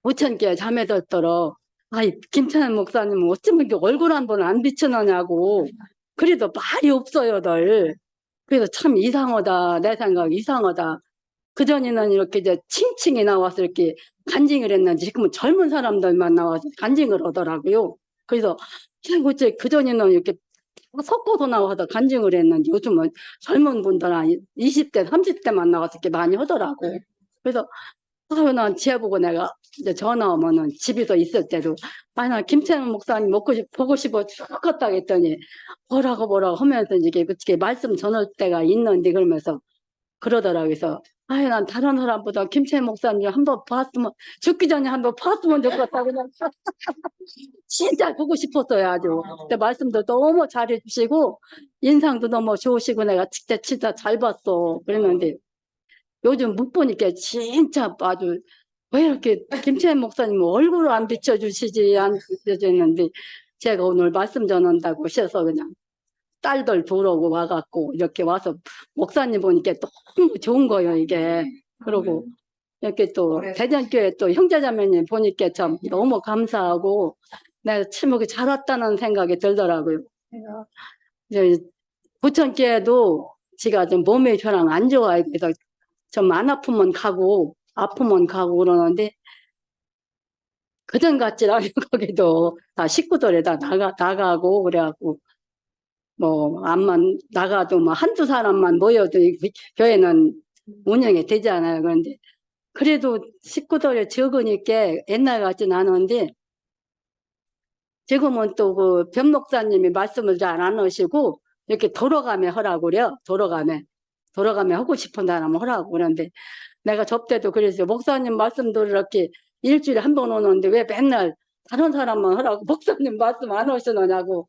S7: 부천교회 자매들더러 아이 김찬현 목사님은 어쩌면 이렇게 얼굴 한 번 안 비춰놓냐고 그래도 말이 없어요 늘. 그래서 참 이상하다 내 생각 이상하다. 그전에는 이렇게 이제 칭칭이 나와서 이렇게 간증을 했는지 지금은 젊은 사람들만 나와서 간증을 하더라고요. 그래서 어째 그전에는 이렇게 섞어서 나와서 간증을 했는데 요즘은 젊은 분들 한 20대, 30대만 나와서 이렇게 많이 하더라고. 그래서 난 지혜보고 내가 이제 전화 오면은 집에서 있을 때도 나 김채원 목사님 보고 싶어 죽겠다 했더니 뭐라고 하면서 이게 말씀 전할 때가 있는데 그러면서 그러더라고요. 그래서 난 다른 사람보다 김채원 목사님 한번 봤으면 죽기 전에 한번 봤으면 좋겠다 그냥 진짜 보고 싶었어요 아주. 근데 말씀도 너무 잘해주시고 인상도 너무 좋으시고 내가 진짜 잘 봤어 그랬는데 요즘 못 보니까 진짜 아주 왜 이렇게 김채연 목사님 얼굴을 안 비춰주시지 안 비춰주는데 제가 오늘 말씀 전한다고 하셔서 그냥 딸들 들어오고 와갖고 이렇게 와서 목사님 보니까 너무 좋은 거예요 이게. 그리고 이렇게 또 대전교회 또 형제자매님 보니까 참 너무 감사하고 내가 참 여기 잘 왔다는 생각이 들더라고요. 이제 부천교회도 제가 좀 몸이 저랑 안 좋아요. 그래서 좀 안 아프면 가고 그러는데 그전 같지 않아요. 거기도 다 식구들이 다 나가고 그래갖고 뭐 암만 나가도 뭐 한두 사람만 모여도 이 교회는 운영이 되잖아요. 그런데 그래도 식구들이 적으니까 옛날 같진 않은데 지금은 또 그 변목사님이 말씀을 잘 안 하시고 이렇게 돌아가며 하라고 그래요. 돌아가며 하고 싶은 사람은 하라고 그러는데 내가 접대도 그랬어요. 목사님 말씀도 이렇게 일주일에 한 번 오는데 왜 맨날 다른 사람만 하라고 목사님 말씀 안 하시느냐고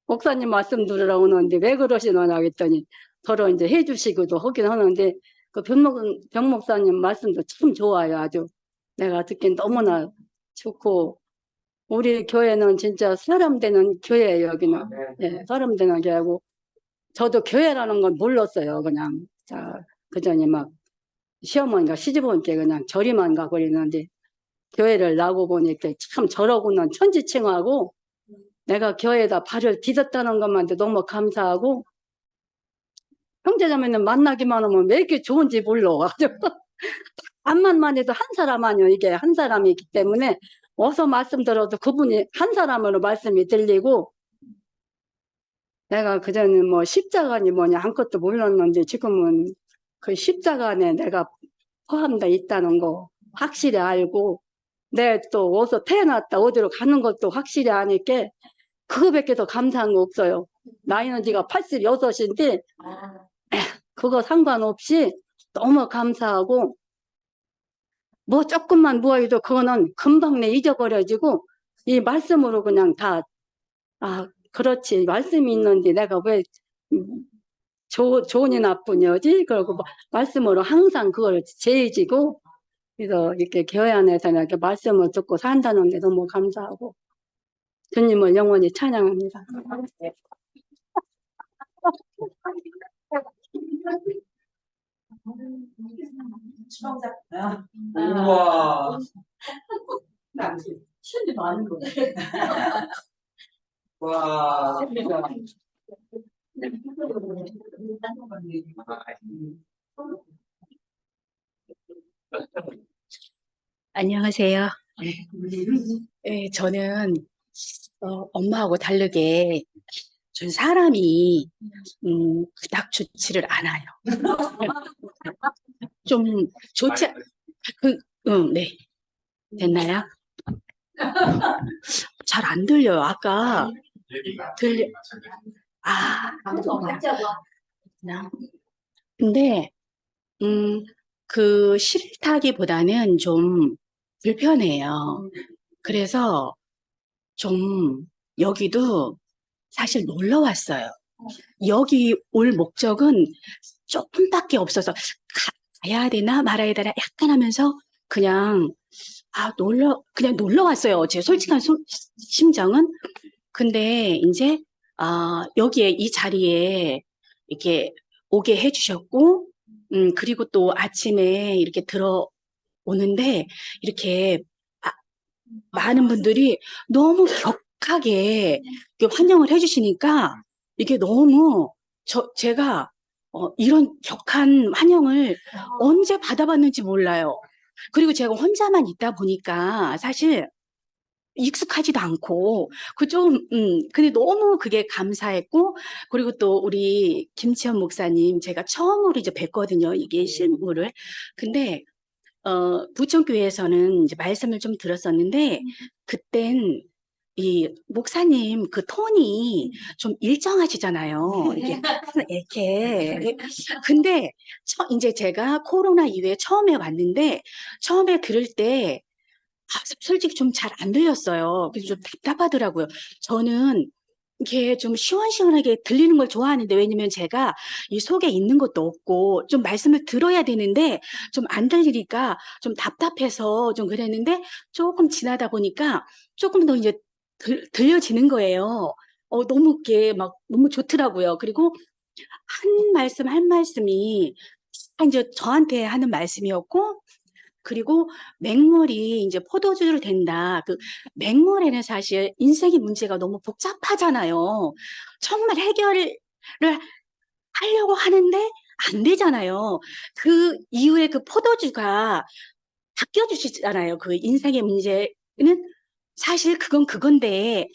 S7: 목사님 말씀 들으라고 오는데 왜 그러시느냐고 했더니 서로 이제 해주시기도 하긴 하는데 그 변목사님 말씀도 참 좋아요. 아주 내가 듣긴 너무나 좋고 우리 교회는 진짜 사람 되는 교회예요. 여기는 예, 사람 되는 교회고 저도 교회라는 건 몰랐어요. 그냥 그전에 막 시어머니가 시집 오니까 그냥 절이만 가고 그랬는데 교회를 나고 보니까 참 저러고는 천지칭하고 내가 교회에다 발을 디뎠다는 것만도 너무 감사하고 형제자매는 만나기만 하면 왜 이렇게 좋은지 몰라. 암만만 해도 한 사람 아니요. 이게 한 사람이기 때문에 어서 말씀 들어도 그분이 한 사람으로 말씀이 들리고 내가 그전에 뭐 십자가니 뭐냐 아무것도 몰랐는데 지금은 그 십자가 안에 내가 포함되어 있다는 거 확실히 알고 내 또 어디서 태어났다 어디로 가는 것도 확실히 아니까 그거밖에 더 감사한 거 없어요. 나이는 지가 86인데 그거 상관없이 너무 감사하고 뭐 조금만 모아도 그거는 금방 내 잊어버려지고 이 말씀으로 그냥 다 그렇지 말씀이 있는데 내가 왜 좋으니 나쁘냐지 그러고 말씀으로 항상 그걸 제의지고 그래서 이렇게 교회 안에서 이렇게 말씀을 듣고 산다는 데 너무 감사하고 주님을 영원히 찬양합니다.
S8: 우와.
S7: 시간이 많은 거네.
S8: 와.
S9: 안녕하세요. 예, 저는 엄마하고 다르게 전 사람이 그닥 좋지를 않아요. 좀 좋지 네. 됐나요? 잘 안 들려요. 아까 들려. 아, 그렇구나. 근데 그 싫다기보다는 좀 불편해요. 그래서 좀 여기도 사실 놀러 왔어요. 여기 올 목적은 조금밖에 없어서 가야 되나 말아야 되나 약간 하면서 그냥 그냥 놀러 왔어요. 제 솔직한 심정은. 근데 이제 여기에 이 자리에 이렇게 오게 해주셨고, 그리고 또 아침에 이렇게 들어오는데 이렇게 많은 분들이 너무 격하게 이렇게 환영을 해주시니까 이게 너무 제가 이런 격한 환영을 언제 받아봤는지 몰라요. 그리고 제가 혼자만 있다 보니까 사실 익숙하지도 않고 근데 너무 그게 감사했고, 그리고 또 우리 김치현 목사님 제가 처음으로 이제 뵀거든요. 이게 실물을. 근데 부천교회에서는 이제 말씀을 좀 들었었는데, 그땐 이 목사님 그 톤이 좀 일정하시잖아요. 이렇게. 근데 이제 제가 코로나 이후에 처음에 왔는데, 처음에 들을 때 솔직히 좀 잘 안 들렸어요. 그래서 좀 답답하더라고요. 저는 이게 좀 시원시원하게 들리는 걸 좋아하는데, 왜냐면 제가 이 속에 있는 것도 없고 좀 말씀을 들어야 되는데 좀 안 들리니까 좀 답답해서 좀 그랬는데, 조금 지나다 보니까 조금 더 이제 들려지는 거예요. 너무 이게 막 너무 좋더라고요. 그리고 한 말씀 한 말씀이 이제 저한테 하는 말씀이었고, 그리고 맹물이 이제 포도주로 된다. 그 맹물에는 사실 인생의 문제가 너무 복잡하잖아요. 정말 해결을 하려고 하는데 안 되잖아요. 그 이후에 그 포도주가 바뀌어주시잖아요. 그 인생의 문제는 사실 그건 그건데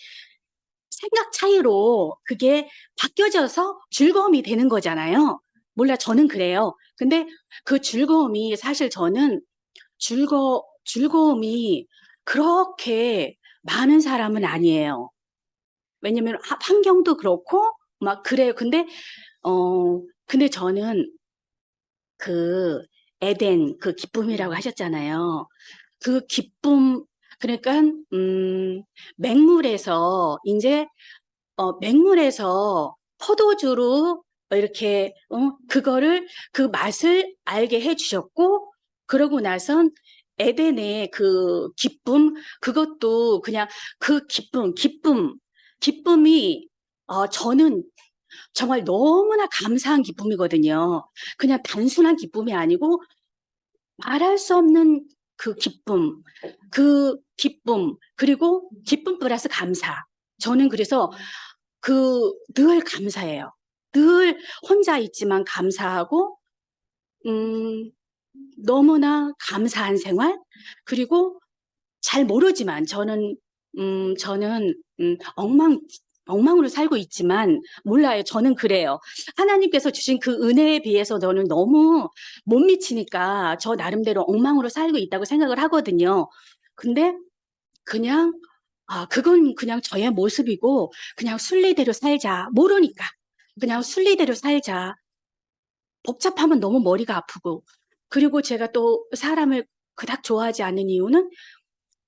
S9: 생각 차이로 그게 바뀌어져서 즐거움이 되는 거잖아요. 몰라, 저는 그래요. 근데 그 즐거움이 사실 저는 즐거움이 그렇게 많은 사람은 아니에요. 왜냐면 환경도 그렇고 막 그래요. 근데 저는 그 에덴 그 기쁨이라고 하셨잖아요. 그 기쁨, 그러니까 맹물에서 이제 맹물에서 포도주로 이렇게 그거를 그 맛을 알게 해주셨고, 그러고 나선 에덴의 그 기쁨, 그것도 그냥 그 기쁨이 저는 정말 너무나 감사한 기쁨이거든요. 그냥 단순한 기쁨이 아니고 말할 수 없는 그리고 기쁨 플러스 감사. 저는 그래서 늘 감사해요. 늘 혼자 있지만 감사하고, 너무나 감사한 생활. 그리고 잘 모르지만 저는 엉망으로 살고 있지만 몰라요. 저는 그래요. 하나님께서 주신 그 은혜에 비해서 저는 너무 못 미치니까 저 나름대로 엉망으로 살고 있다고 생각을 하거든요. 근데 그냥 그건 그냥 저의 모습이고 그냥 순리대로 살자. 모르니까 그냥 순리대로 살자. 복잡하면 너무 머리가 아프고, 그리고 제가 또 사람을 그닥 좋아하지 않는 이유는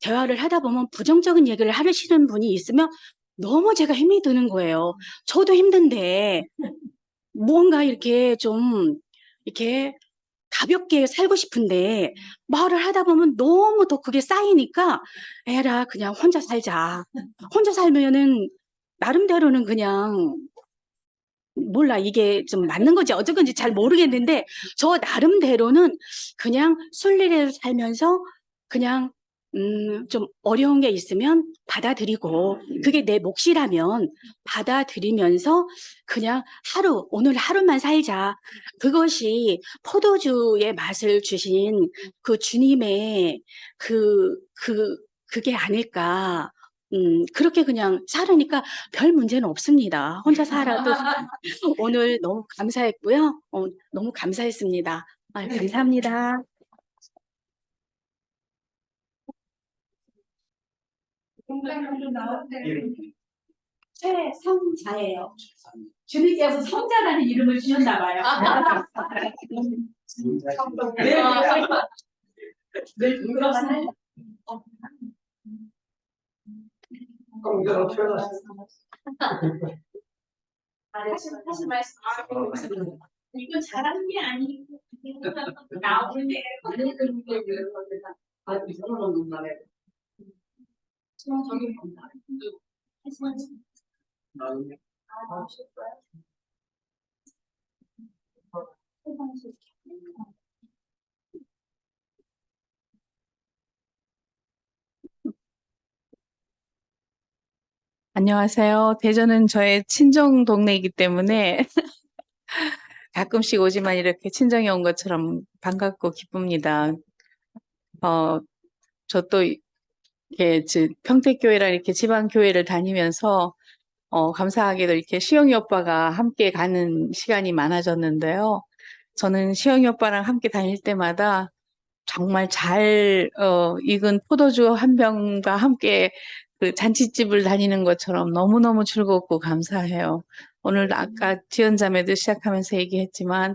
S9: 대화를 하다 보면 부정적인 얘기를 하시는 분이 있으면 너무 제가 힘이 드는 거예요. 저도 힘든데 뭔가 이렇게 좀 이렇게 가볍게 살고 싶은데 말을 하다 보면 너무 더 그게 쌓이니까 에라 그냥 혼자 살자. 혼자 살면은 나름대로는 그냥 몰라, 이게 좀 맞는 건지 어쩐 건지 잘 모르겠는데 저 나름대로는 그냥 순리대로 살면서 그냥 좀 어려운 게 있으면 받아들이고, 그게 내 몫이라면 받아들이면서 그냥 오늘 하루만 살자. 그것이 포도주의 맛을 주신 그 주님의 그게 아닐까. 그렇게 그냥 살으니까 별 문제는 없습니다. 혼자 살아도. 오늘 너무 감사했고요. 너무 감사했습니다. 감사합니다. 최성자예요. 주님께서 성자라는 이름을 주셨나 봐요. 늘 부끄러워하나요? 다시 말씀. 이건 잘하는 게 아니고 나오는 게 저기
S10: 안녕하세요. 대전은 저의 친정 동네이기 때문에 가끔씩 오지만 이렇게 친정에 온 것처럼 반갑고 기쁩니다. 저 또 이렇게 평택교회랑 이렇게 지방교회를 다니면서 감사하게도 이렇게 시영이 오빠가 함께 가는 시간이 많아졌는데요. 저는 시영이 오빠랑 함께 다닐 때마다 정말 잘 익은 포도주 한 병과 함께 그 잔치집을 다니는 것처럼 너무너무 즐겁고 감사해요. 오늘 아까 지연자매도 시작하면서 얘기했지만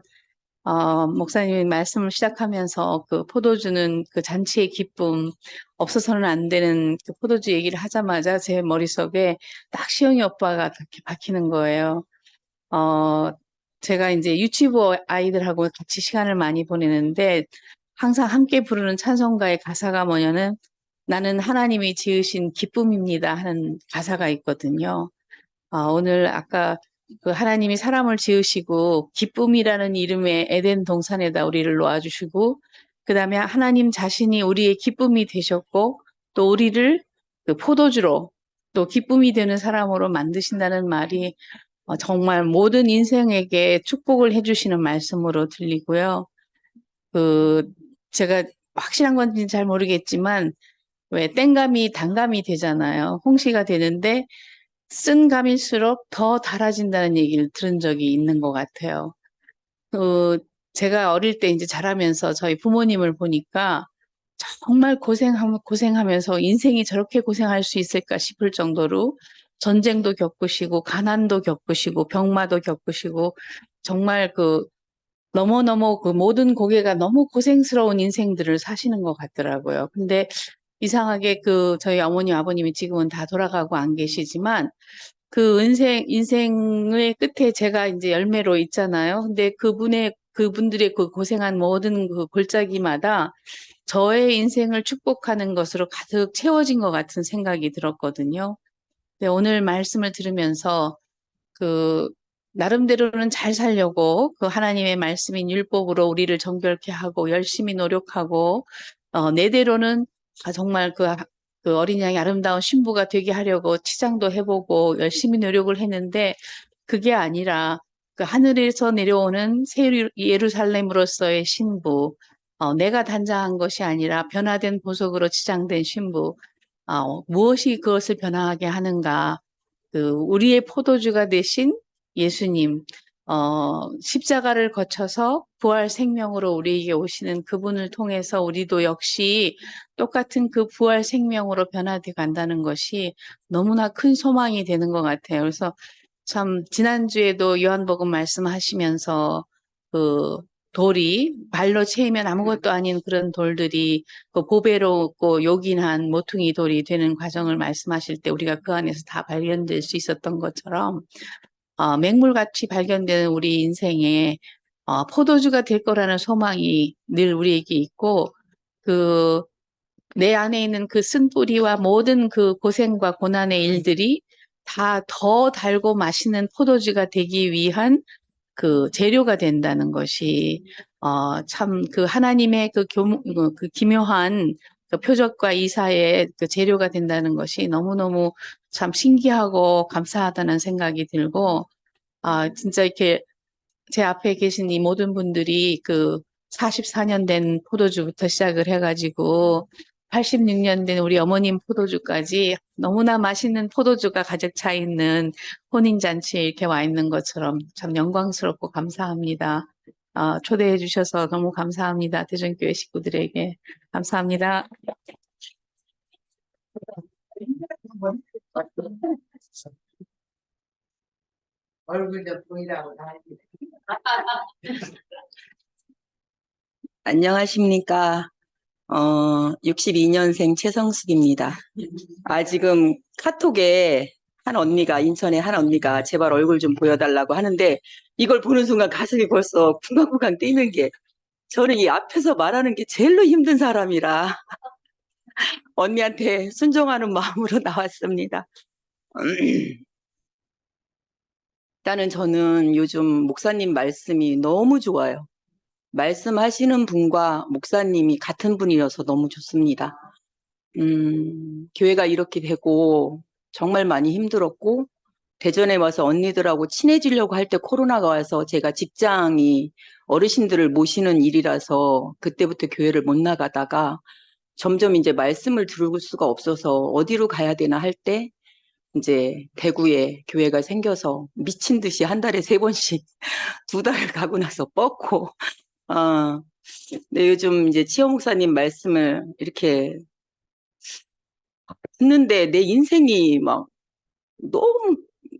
S10: 목사님이 말씀을 시작하면서 그 포도주는 그 잔치의 기쁨, 없어서는 안 되는 그 포도주 얘기를 하자마자 제 머릿속에 딱 시영이 오빠가 그렇게 박히는 거예요. 제가 이제 유치부 아이들하고 같이 시간을 많이 보내는데 항상 함께 부르는 찬송가의 가사가 뭐냐면 나는 하나님이 지으신 기쁨입니다 하는 가사가 있거든요. 오늘 아까 그 하나님이 사람을 지으시고 기쁨이라는 이름의 에덴 동산에다 우리를 놓아주시고 그 다음에 하나님 자신이 우리의 기쁨이 되셨고 또 우리를 그 포도주로 또 기쁨이 되는 사람으로 만드신다는 말이 정말 모든 인생에게 축복을 해주시는 말씀으로 들리고요. 제가 확실한 건지는 잘 모르겠지만 왜 땡감이 단감이 되잖아요. 홍시가 되는데 쓴 감일수록 더 달아진다는 얘기를 들은 적이 있는 것 같아요. 제가 어릴 때 이제 자라면서 저희 부모님을 보니까 정말 고생하면서 인생이 저렇게 고생할 수 있을까 싶을 정도로 전쟁도 겪으시고 가난도 겪으시고 병마도 겪으시고 정말 너무너무 그 모든 고개가 너무 고생스러운 인생들을 사시는 것 같더라고요. 근데 이상하게 저희 어머니, 아버님이 지금은 다 돌아가고 안 계시지만 그 인생의 끝에 제가 이제 열매로 있잖아요. 근데 그분들의 그 고생한 모든 그 골짜기마다 저의 인생을 축복하는 것으로 가득 채워진 것 같은 생각이 들었거든요. 근데 오늘 말씀을 들으면서 나름대로는 잘 살려고 하나님의 말씀인 율법으로 우리를 정결케 하고 열심히 노력하고 내대로는 정말 그 어린 양이 아름다운 신부가 되게 하려고 치장도 해보고 열심히 노력을 했는데 그게 아니라 그 하늘에서 내려오는 새 예루살렘으로서의 신부, 내가 단장한 것이 아니라 변화된 보석으로 치장된 신부, 무엇이 그것을 변화하게 하는가? 우리의 포도주가 되신 예수님, 십자가를 거쳐서 부활 생명으로 우리에게 오시는 그분을 통해서 우리도 역시 똑같은 그 부활 생명으로 변화돼 간다는 것이 너무나 큰 소망이 되는 것 같아요. 그래서 참 지난주에도 요한복음 말씀하시면서 돌이 발로 채이면 아무것도 아닌 그런 돌들이 보배롭고 요긴한 모퉁이 돌이 되는 과정을 말씀하실 때 우리가 그 안에서 다 발견될 수 있었던 것처럼 맹물같이 발견되는 우리 인생에 포도주가 될 거라는 소망이 늘 우리에게 있고 내 안에 있는 그 쓴뿌리와 모든 그 고생과 고난의 일들이 다 더 달고 맛있는 포도주가 되기 위한 그 재료가 된다는 것이 참 하나님의 그 기묘한 그 표적과 이사의 그 재료가 된다는 것이 너무너무 참 신기하고 감사하다는 생각이 들고, 진짜 이렇게 제 앞에 계신 이 모든 분들이 그 44년 된 포도주부터 시작을 해가지고 86년 된 우리 어머님 포도주까지 너무나 맛있는 포도주가 가득 차 있는 혼인잔치에 이렇게 와 있는 것처럼 참 영광스럽고 감사합니다. 초대해 주셔서 너무 감사합니다. 대전교회 식구들에게 감사합니다.
S11: 얼굴 좀 보이라고 나.
S12: 안녕하십니까. 62년생 최성숙입니다. 지금 카톡에 한 언니가, 인천에 한 언니가 제발 얼굴 좀 보여달라고 하는데, 이걸 보는 순간 가슴이 벌써 쿵쾅쿵쾅 뛰는 게, 저는 이 앞에서 말하는 게 제일로 힘든 사람이라 언니한테 순종하는 마음으로 나왔습니다. 일단은 저는 요즘 목사님 말씀이 너무 좋아요. 말씀하시는 분과 목사님이 같은 분이어서 너무 좋습니다. 교회가 이렇게 되고 정말 많이 힘들었고, 대전에 와서 언니들하고 친해지려고 할 때 코로나가 와서 제가 직장이 어르신들을 모시는 일이라서 그때부터 교회를 못 나가다가 점점 이제 말씀을 들을 수가 없어서 어디로 가야 되나 할 때 이제 대구에 교회가 생겨서 미친 듯이 한 달에 3번씩 2달을 가고 나서 뻗고, 네, 요즘 이제 치호 목사님 말씀을 이렇게 듣는데 내 인생이 막 너무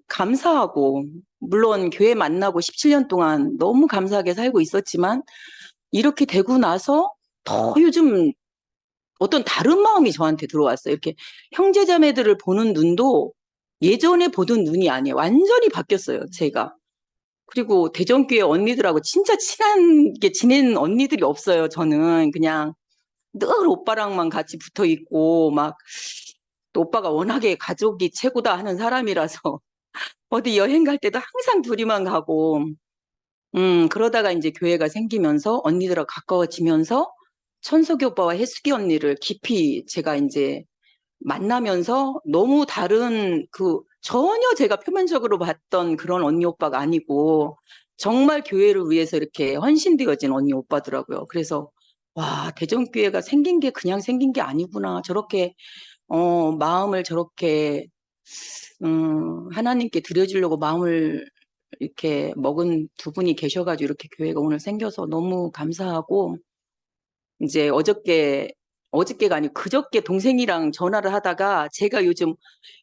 S12: 감사하고, 물론 교회 만나고 17년 동안 너무 감사하게 살고 있었지만 이렇게 되고 나서 더 요즘 어떤 다른 마음이 저한테 들어왔어요. 이렇게 형제자매들을 보는 눈도 예전에 보던 눈이 아니에요. 완전히 바뀌었어요, 제가. 그리고 대전교회 언니들하고 진짜 친하게 지낸 언니들이 없어요. 저는 그냥 늘 오빠랑만 같이 붙어 있고, 막 또 오빠가 워낙에 가족이 최고다 하는 사람이라서 어디 여행 갈 때도 항상 둘이만 가고, 그러다가 이제 교회가 생기면서 언니들하고 가까워지면서 천석이 오빠와 혜숙이 언니를 깊이 제가 이제 만나면서 너무 다른, 전혀 제가 표면적으로 봤던 그런 언니 오빠가 아니고 정말 교회를 위해서 이렇게 헌신되어진 언니 오빠더라고요. 그래서 와, 대전교회가 생긴 게 그냥 생긴 게 아니구나. 저렇게 마음을 저렇게 하나님께 드려주려고 마음을 이렇게 먹은 두 분이 계셔가지고 이렇게 교회가 오늘 생겨서 너무 감사하고, 이제 어저께가 아니고 그저께 동생이랑 전화를 하다가, 제가 요즘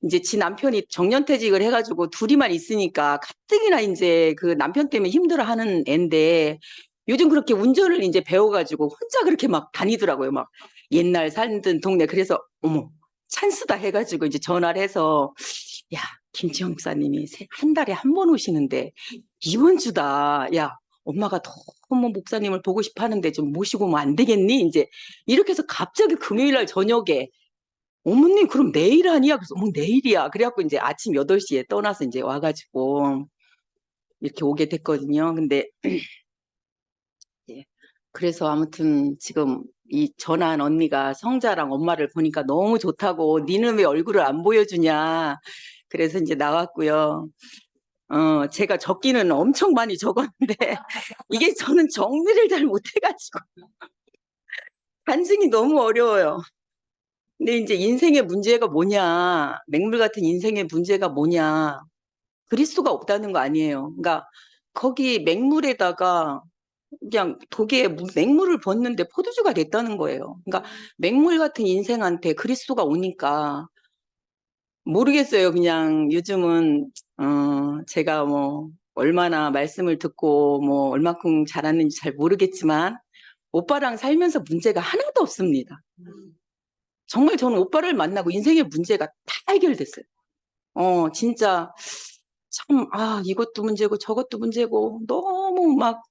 S12: 이제 지 남편이 정년퇴직을 해가지고 둘이만 있으니까 가뜩이나 이제 그 남편 때문에 힘들어하는 앤데, 요즘 그렇게 운전을 이제 배워가지고 혼자 그렇게 막 다니더라고요. 막 옛날 살던 동네. 그래서 어머, 찬스다 해가지고 이제 전화를 해서, 야, 김치영 목사님이 한 달에 한 번 오시는데 이번 주다. 야, 엄마가 너무 목사님을 보고 싶어 하는데 좀 모시고 오면 안 되겠니? 이제 이렇게 해서 갑자기 금요일 날 저녁에, 어머님 그럼 내일 아니야? 그래서 어머 내일이야. 그래갖고 이제 아침 8시에 떠나서 이제 와가지고 이렇게 오게 됐거든요. 근데 그래서 아무튼 지금 이 전화한 언니가 성자랑 엄마를 보니까 너무 좋다고, 니는 왜 얼굴을 안 보여주냐. 그래서 이제 나왔고요. 제가 적기는 엄청 많이 적었는데 이게 저는 정리를 잘 못해가지고 간증이 너무 어려워요. 근데 이제 인생의 문제가 뭐냐, 맹물 같은 인생의 문제가 뭐냐, 그리스도가 없다는 거 아니에요. 그러니까 거기 맹물에다가 그냥 독에 맹물을 붓는데 포도주가 됐다는 거예요. 그러니까 맹물 같은 인생한테 그리스도가 오니까 모르겠어요. 그냥 요즘은 제가 뭐 얼마나 말씀을 듣고 뭐 얼마큼 잘하는지 잘 모르겠지만 오빠랑 살면서 문제가 하나도 없습니다. 정말 저는 오빠를 만나고 인생의 문제가 다 해결됐어요. 진짜 참, 이것도 문제고 저것도 문제고 너무 막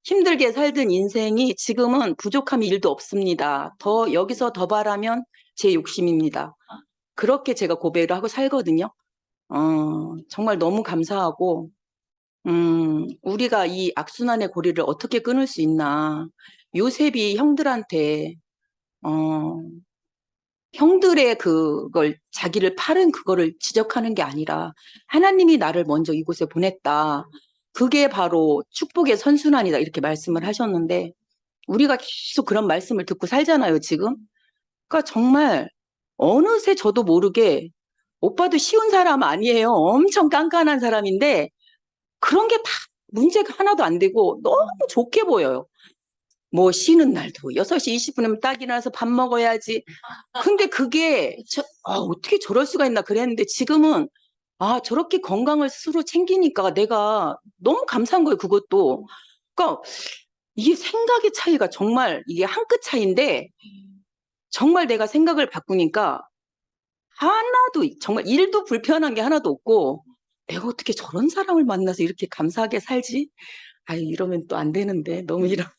S12: 힘들게 살던 인생이 지금은 부족함이 1도 없습니다. 여기서 더 바라면 제 욕심입니다. 그렇게 제가 고백을 하고 살거든요. 정말 너무 감사하고, 우리가 이 악순환의 고리를 어떻게 끊을 수 있나. 요셉이 형들한테, 종들의 그걸 자기를 팔은 그거를 지적하는 게 아니라 하나님이 나를 먼저 이곳에 보냈다. 그게 바로 축복의 선순환이다. 이렇게 말씀을 하셨는데 우리가 계속 그런 말씀을 듣고 살잖아요, 지금. 그러니까 정말 어느새 저도 모르게 오빠도 쉬운 사람 아니에요. 엄청 깐깐한 사람인데 그런 게 다 문제가 하나도 안 되고 너무 좋게 보여요. 뭐 쉬는 날도 6시 20분이면 딱 일어나서 밥 먹어야지. 근데 그게 어떻게 저럴 수가 있나 그랬는데 지금은 저렇게 건강을 스스로 챙기니까 내가 너무 감사한 거예요, 그것도. 그러니까 이게 생각의 차이가 정말 이게 한 끗 차이인데 정말 내가 생각을 바꾸니까 하나도 정말 일도 불편한 게 하나도 없고 내가 어떻게 저런 사람을 만나서 이렇게 감사하게 살지? 아유, 이러면 또 안 되는데 너무 이러면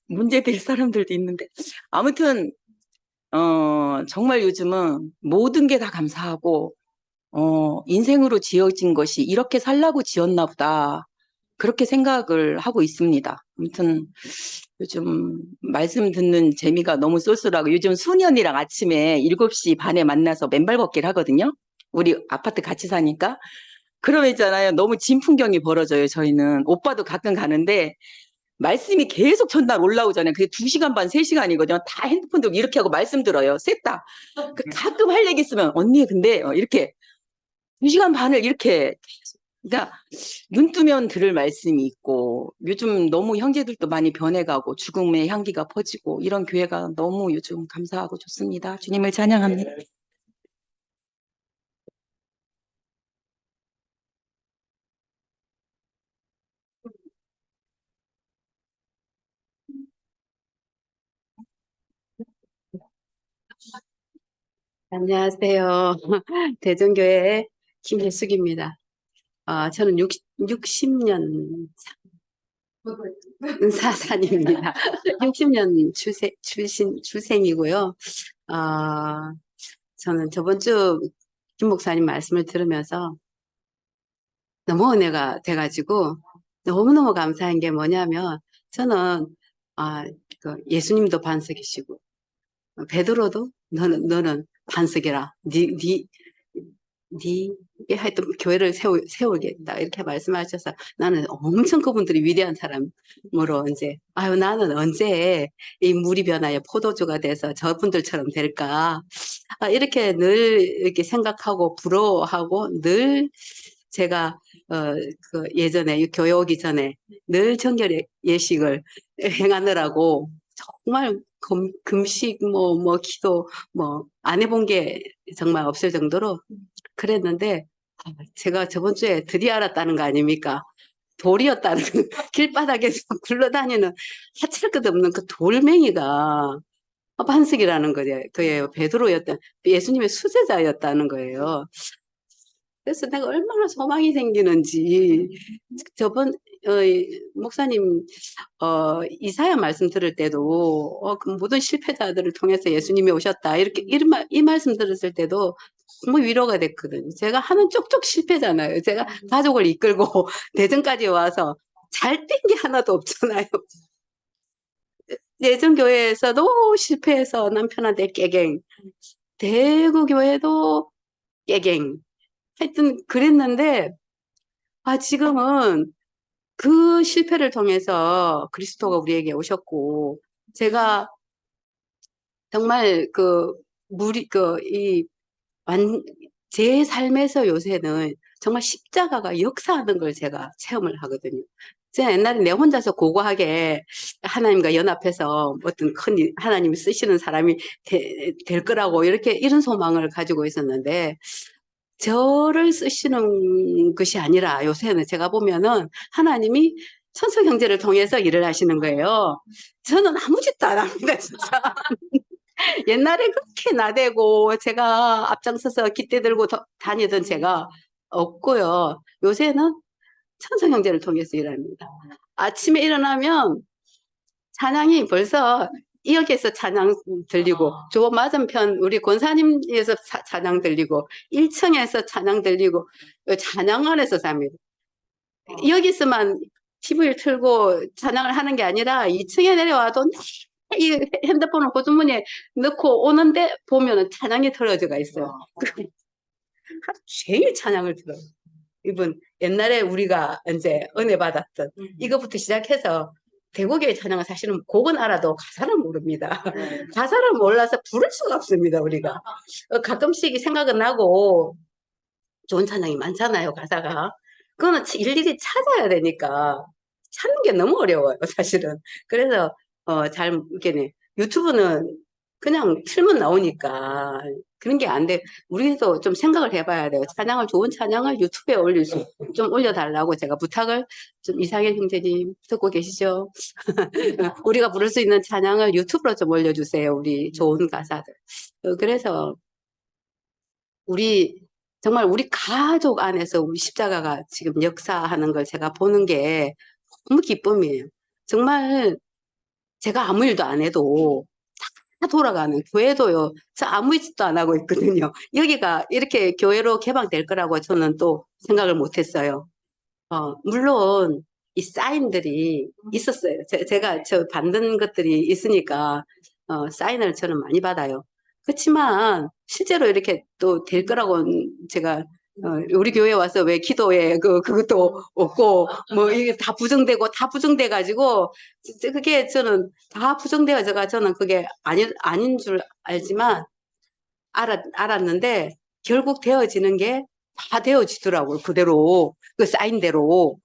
S12: 문제 될 사람들도 있는데 아무튼 정말 요즘은 모든 게 다 감사하고 인생으로 지어진 것이 이렇게 살라고 지었나 보다. 그렇게 생각을 하고 있습니다. 아무튼 요즘 말씀 듣는 재미가 너무 쏠쏠하고 요즘 수년이랑 아침에 7시 반에 만나서 맨발 걷기를 하거든요. 우리 아파트 같이 사니까. 그러면 있잖아요. 너무 진풍경이 벌어져요. 저희는. 오빠도 가끔 가는데 말씀이 계속 전날 올라오잖아요. 그게 2시간 반, 3시간이거든요. 다 핸드폰 들고 이렇게 하고 말씀 들어요. 셋 다. 가끔 할 얘기 있으면 언니 근데 이렇게 2시간 반을 이렇게 그러니까 눈 뜨면 들을 말씀이 있고 요즘 너무 형제들도 많이 변해가고 죽음의 향기가 퍼지고 이런 교회가 너무 요즘 감사하고 좋습니다. 주님을 찬양합니다.
S13: 안녕하세요. 대전교회 김혜숙입니다. 저는 60년 사산입니다. 60년 출생이고요. 저는 저번 주 김 목사님 말씀을 들으면서 너무 은혜가 돼가지고 너무너무 감사한 게 뭐냐면 저는 그 예수님도 반석이시고 베드로도 너는 반석이라 네 하여튼 교회를 세우겠다 이렇게 말씀하셔서 나는 엄청 그분들이 위대한 사람으로 이제 나는 언제 이 물이 변하여 포도주가 돼서 저분들처럼 될까 이렇게 늘 이렇게 생각하고 부러워하고 늘 제가 그 예전에 교회 오기 전에 늘 정결 예식을 행하느라고 정말 금식 뭐 기도 뭐 안 해본 게 정말 없을 정도로 그랬는데 제가 저번 주에 드디어 알았다는 거 아닙니까? 돌이었다는 길바닥에서 굴러다니는 하찮을 것 없는 그 돌멩이가 반석이라는 거예요. 베드로였던 예수님의 수제자였다는 거예요. 그래서 내가 얼마나 소망이 생기는지 저번 목사님 이사야 말씀 들을 때도 그 모든 실패자들을 통해서 예수님이 오셨다 이렇게 이 말씀 들었을 때도 정말 위로가 됐거든요. 제가 하는 쪽쪽 실패잖아요. 제가 가족을 이끌고 대전까지 와서 잘 된 게 하나도 없잖아요. 예전 교회에서도 실패해서 남편한테 깨갱, 대구 교회도 깨갱. 하여튼 그랬는데 지금은 그 실패를 통해서 그리스도가 우리에게 오셨고 제가 정말 제 삶에서 요새는 정말 십자가가 역사하는 걸 제가 체험을 하거든요. 제가 옛날에 내 혼자서 고고하게 하나님과 연합해서 어떤 큰 하나님이 쓰시는 사람이 될 거라고 이런 소망을 가지고 있었는데 저를 쓰시는 것이 아니라 요새는 제가 보면은 하나님이 천서 형제를 통해서 일을 하시는 거예요. 저는 아무 짓도 안 합니다, 진짜. 옛날에 그렇게 나대고 제가 앞장서서 깃대 들고 다니던 제가 없고요. 요새는 천서 형제를 통해서 일합니다. 아침에 일어나면 찬양이 벌써 여기에서 찬양 들리고 저 맞은편 우리 권사님에서 찬양 들리고 1층에서 찬양 들리고 찬양 안에서 삽니다. 여기서만 TV를 틀고 찬양을 하는 게 아니라 2층에 내려와도
S7: 이 핸드폰을 호주머니에 넣고 오는데 보면은 찬양이 틀어져가 있어요. 하루 종일 찬양을 들어요. 이분 옛날에 우리가 이제 은혜 받았던 이거부터 시작해서 대구교회 찬양은 사실은 곡은 알아도 가사를 모릅니다. 가사를 몰라서 부를 수가 없습니다, 우리가. 가끔씩 생각은 나고 좋은 찬양이 많잖아요, 가사가. 그거는 일일이 찾아야 되니까 찾는 게 너무 어려워요, 사실은. 그래서 잘 이렇게 유튜브는 그냥 틀면 나오니까 그런 게 안 돼. 우리도 좀 생각을 해봐야 돼요. 찬양을 좋은 찬양을 유튜브에 올릴 수 좀 올려달라고 제가 부탁을 좀 이상현 형제님 듣고 계시죠? 우리가 부를 수 있는 찬양을 유튜브로 좀 올려주세요. 우리 좋은 가사들. 그래서 정말 우리 가족 안에서 우리 십자가가 지금 역사하는 걸 제가 보는 게 너무 기쁨이에요. 정말 제가 아무 일도 안 해도 다 돌아가는 교회도요. 저 아무 짓도 안 하고 있거든요. 여기가 이렇게 교회로 개방될 거라고 저는 또 생각을 못 했어요. 물론 이 사인들이 있었어요. 제가 저 받는 것들이 있으니까 사인을 저는 많이 받아요. 그렇지만 실제로 이렇게 또 될 거라고 제가 우리 교회 와서 왜 기도에 그것도 없고 뭐 이게 다 부정돼 가지고 그게 저는 다 부정되어져가 저는 그게 아닌 줄 알지만 알았는데 결국 되어지는 게 다 되어지더라고요. 그대로 그 사인대로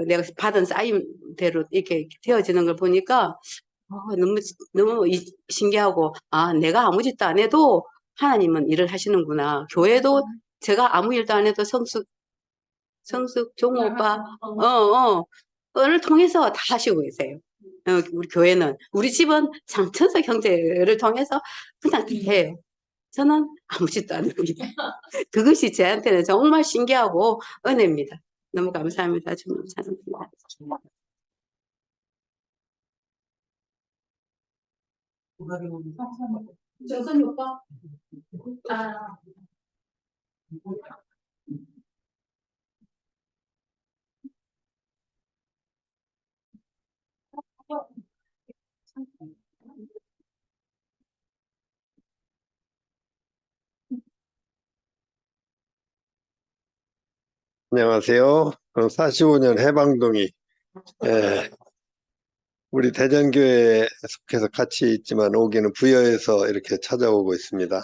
S7: 내가 받은 사인대로 이렇게 되어지는 걸 보니까 너무 신기하고 내가 아무 짓도 안 해도 하나님은 일을 하시는구나. 교회도 제가 아무 일도 안 해도 성숙 종호 오빠 를 통해서 다 하시고 계세요. 우리 교회는 우리 집은 장천석 형제를 통해서 그냥 다 해요. 저는 아무 짓도 안 합니다. 그것이 저한테는 정말 신기하고 은혜입니다. 너무 감사합니다. 주님 찬양합니다. 정선이 오빠.
S14: 안녕하세요. 45년 해방동이 우리 대전교회에 속해서 같이 있지만 오기는 부여해서 이렇게 찾아오고 있습니다.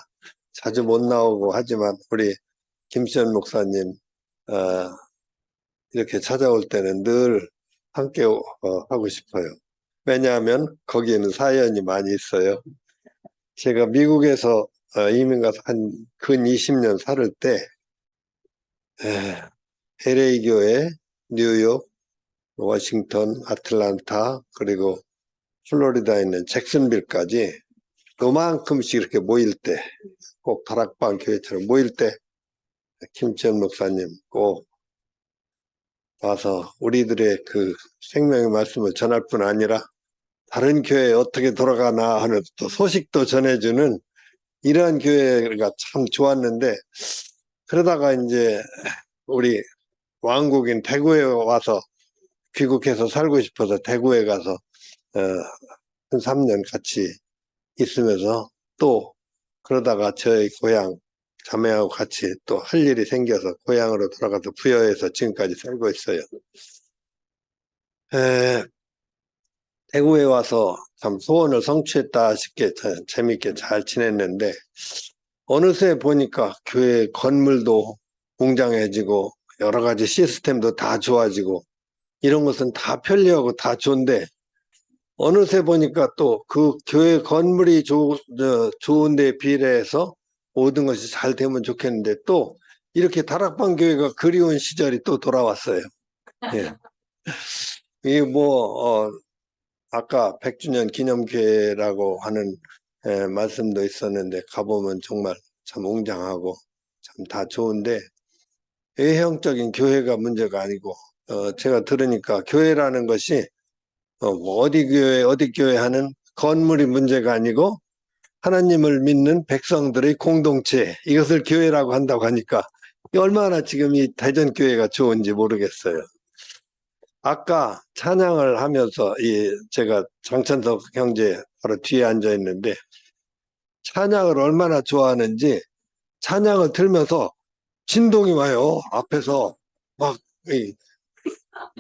S14: 자주 못 나오고 하지만 우리 김시현 목사님 이렇게 찾아올 때는 늘 함께 하고 싶어요. 왜냐하면 거기에는 사연이 많이 있어요. 제가 미국에서 이민 가서 한 근 20년 살을 때 LA 교회, 뉴욕, 워싱턴, 아틀란타, 그리고 플로리다에 있는 잭슨빌까지 요만큼씩 이렇게 모일 때, 꼭 다락방 교회처럼 모일 때 김치현 목사님 꼭 와서 우리들의 그 생명의 말씀을 전할 뿐 아니라 다른 교회에 어떻게 돌아가나 하는 또 소식도 전해주는 이러한 교회가 참 좋았는데, 그러다가 이제 우리 왕국인 대구에 와서 귀국해서 살고 싶어서 대구에 가서 한 3년 같이 있으면서 또 그러다가 저희 고향 자매하고 같이 또 할 일이 생겨서 고향으로 돌아가서 부여해서 지금까지 살고 있어요. 대구에 와서 참 소원을 성취했다 싶게 재밌게 잘 지냈는데, 어느새 보니까 교회 건물도 웅장해지고 여러 가지 시스템도 다 좋아지고 이런 것은 다 편리하고 다 좋은데, 어느새 보니까 또 그 교회 건물이 좋은 데 비례해서 모든 것이 잘 되면 좋겠는데 또 이렇게 다락방 교회가 그리운 시절이 또 돌아왔어요. 예. 이게 아까 100주년 기념교회라고 하는 말씀도 있었는데 가보면 정말 참 웅장하고 참 다 좋은데, 외형적인 교회가 문제가 아니고 제가 들으니까 교회라는 것이 어디 교회 하는 건물이 문제가 아니고 하나님을 믿는 백성들의 공동체, 이것을 교회라고 한다고 하니까 얼마나 지금 이 대전교회가 좋은지 모르겠어요. 아까 찬양을 하면서 제가 장천석 형제 바로 뒤에 앉아 있는데 찬양을 얼마나 좋아하는지 찬양을 들면서 진동이 와요. 앞에서 막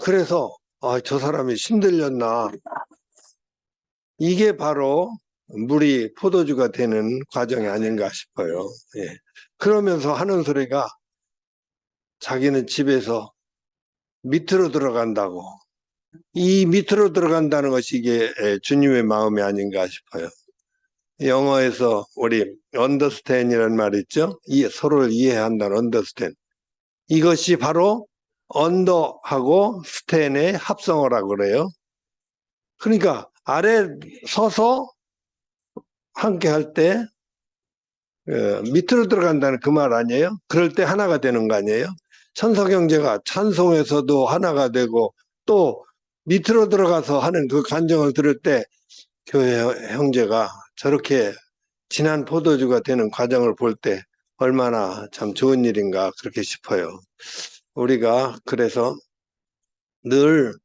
S14: 그래서 저 사람이 신들렸나. 이게 바로 물이 포도주가 되는 과정이 아닌가 싶어요. 예. 그러면서 하는 소리가 자기는 집에서 밑으로 들어간다고. 이 밑으로 들어간다는 것이 이게 주님의 마음이 아닌가 싶어요. 영어에서 우리 understand이라는 말이 있죠. 서로를 이해한다는 understand. 이것이 바로 under하고 stand의 합성어라고 그래요. 그러니까 아래 서서 함께 할 때 밑으로 들어간다는 그 말 아니에요? 그럴 때 하나가 되는 거 아니에요? 천사경제가 찬송에서도 하나가 되고 또 밑으로 들어가서 하는 그 간정을 들을 때 교회 형제가 저렇게 진한 포도주가 되는 과정을 볼 때 얼마나 참 좋은 일인가 그렇게 싶어요. 우리가 그래서 늘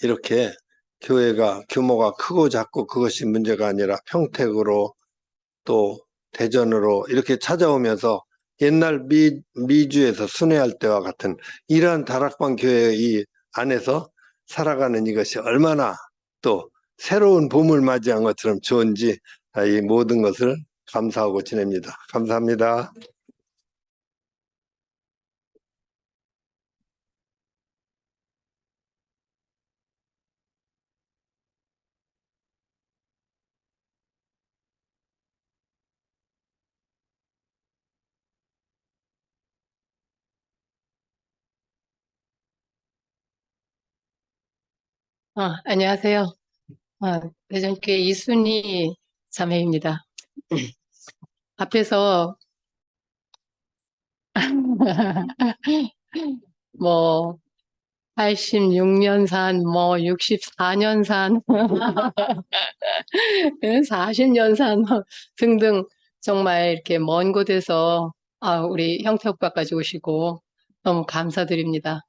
S14: 이렇게 교회가 규모가 크고 작고 그것이 문제가 아니라 평택으로 또 대전으로 이렇게 찾아오면서 옛날 미주에서 순회할 때와 같은 이러한 다락방 교회 이 안에서 살아가는 이것이 얼마나 또 새로운 봄을 맞이한 것처럼 좋은지 이 모든 것을 감사하고 지냅니다. 감사합니다.
S15: 안녕하세요. 대전교회 이순희 자매입니다. 앞에서 뭐 86년산, 뭐 64년산, 40년산 등등 정말 이렇게 먼 곳에서 우리 형태 오빠까지 오시고 너무 감사드립니다.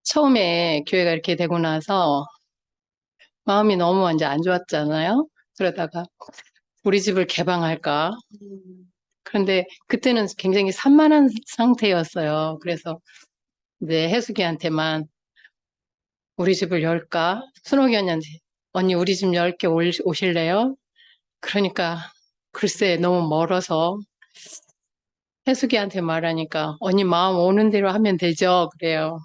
S15: 처음에 교회가 이렇게 되고 나서 마음이 너무 이제 안 좋았잖아요. 그러다가 우리 집을 개방할까? 그런데 그때는 굉장히 산만한 상태였어요. 그래서 이제 혜숙이한테만 우리 집을 열까? 순옥이 언니한테 언니 우리 집 10개 오실래요? 그러니까 글쎄 너무 멀어서 혜숙이한테 말하니까 언니 마음 오는 대로 하면 되죠. 그래요.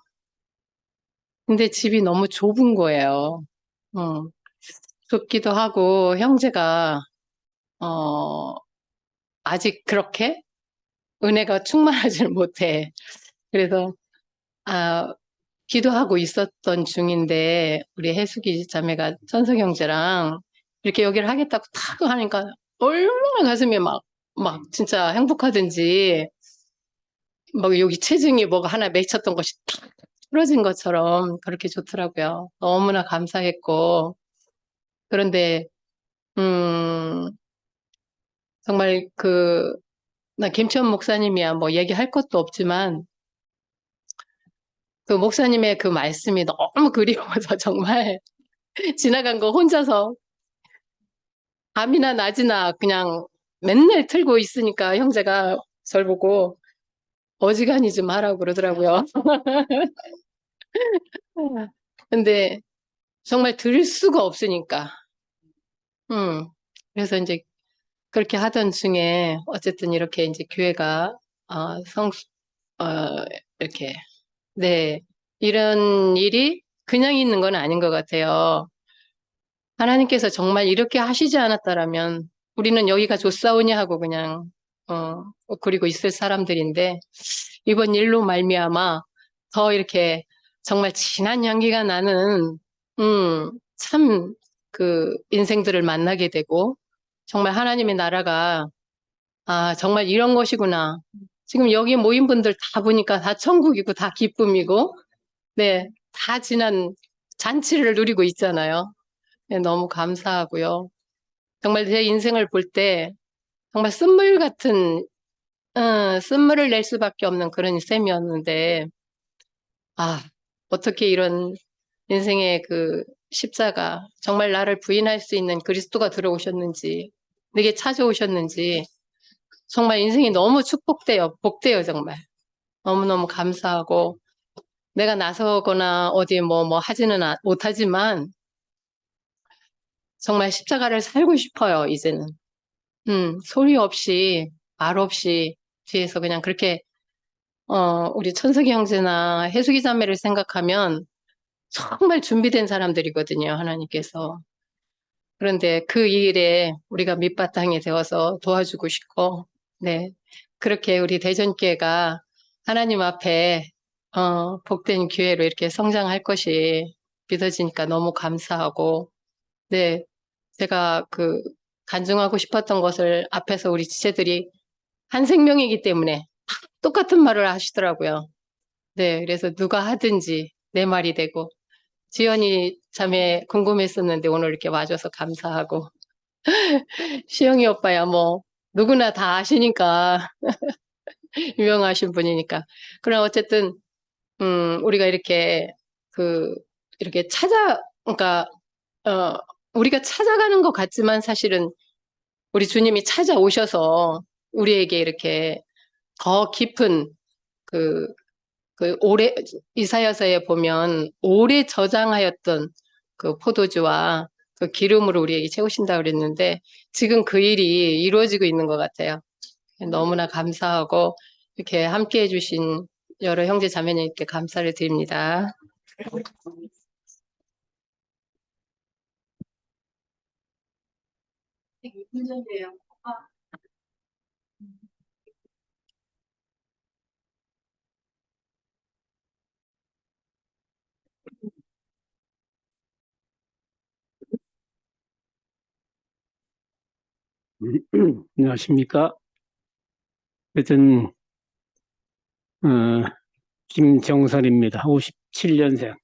S15: 근데 집이 너무 좁은 거예요. 좁기도 하고 형제가 아직 그렇게 은혜가 충만하지를 못해. 그래서 기도하고 있었던 중인데 우리 혜숙이 자매가 천석 형제랑 이렇게 여기를 하겠다고 탁 하니까 얼마나 가슴이 막 진짜 행복하든지 막 여기 체중이 뭐가 하나 맺혔던 것이 탁 풀어진 것처럼 그렇게 좋더라고요. 너무나 감사했고 그런데 정말 나 김치원 목사님이야 뭐 얘기할 것도 없지만 그 목사님의 그 말씀이 너무 그리워서 정말 지나간 거 혼자서 밤이나 낮이나 그냥 맨날 틀고 있으니까 형제가 절 보고 어지간히 좀 하라고 그러더라고요. 근데 정말 들을 수가 없으니까. 그래서 이제 그렇게 하던 중에 어쨌든 이렇게 이제 교회가 이렇게 네 이런 일이 그냥 있는 건 아닌 것 같아요. 하나님께서 정말 이렇게 하시지 않았다라면 우리는 여기가 좋사오냐 하고 그냥 그리고 있을 사람들인데 이번 일로 말미암아 더 이렇게 정말 진한 향기가 나는 참 그 인생들을 만나게 되고 정말 하나님의 나라가 정말 이런 것이구나. 지금 여기 모인 분들 다 보니까 다 천국이고 다 기쁨이고 네, 다 지난 잔치를 누리고 있잖아요. 네, 너무 감사하고요. 정말 제 인생을 볼 때 정말 쓴물 같은 쓴물을 낼 수밖에 없는 그런 셈이었는데 어떻게 이런 인생의 그 십자가, 정말 나를 부인할 수 있는 그리스도가 들어오셨는지, 내게 찾아오셨는지, 정말 인생이 너무 축복돼요. 복돼요, 정말. 너무너무 감사하고, 내가 나서거나 어디 뭐 하지는 못하지만, 정말 십자가를 살고 싶어요, 이제는. 소리 없이, 말 없이, 뒤에서 그냥 그렇게, 우리 천석이 형제나 해숙이 자매를 생각하면 정말 준비된 사람들이거든요, 하나님께서. 그런데 그 일에 우리가 밑바탕이 되어서 도와주고 싶고, 네. 그렇게 우리 대전교회가 하나님 앞에, 복된 교회로 이렇게 성장할 것이 믿어지니까 너무 감사하고, 네. 제가 간증하고 싶었던 것을 앞에서 우리 지체들이 한 생명이기 때문에 똑같은 말을 하시더라고요. 네. 그래서 누가 하든지 내 말이 되고, 지연이 자매 궁금했었는데 오늘 이렇게 와줘서 감사하고, 시영이 오빠야 뭐 누구나 다 아시니까 유명하신 분이니까. 그럼 어쨌든 우리가 이렇게 이렇게 그러니까 우리가 찾아가는 것 같지만 사실은 우리 주님이 찾아오셔서 우리에게 이렇게 더 깊은 오래 이사야서에 보면 오래 저장하였던 그 포도주와 그 기름으로 우리에게 채우신다 그랬는데 지금 그 일이 이루어지고 있는 것 같아요. 너무나 감사하고 이렇게 함께 해주신 여러 형제 자매님께 감사를 드립니다.
S1: 안녕하십니까. 하여튼, 김정선입니다. 57년생.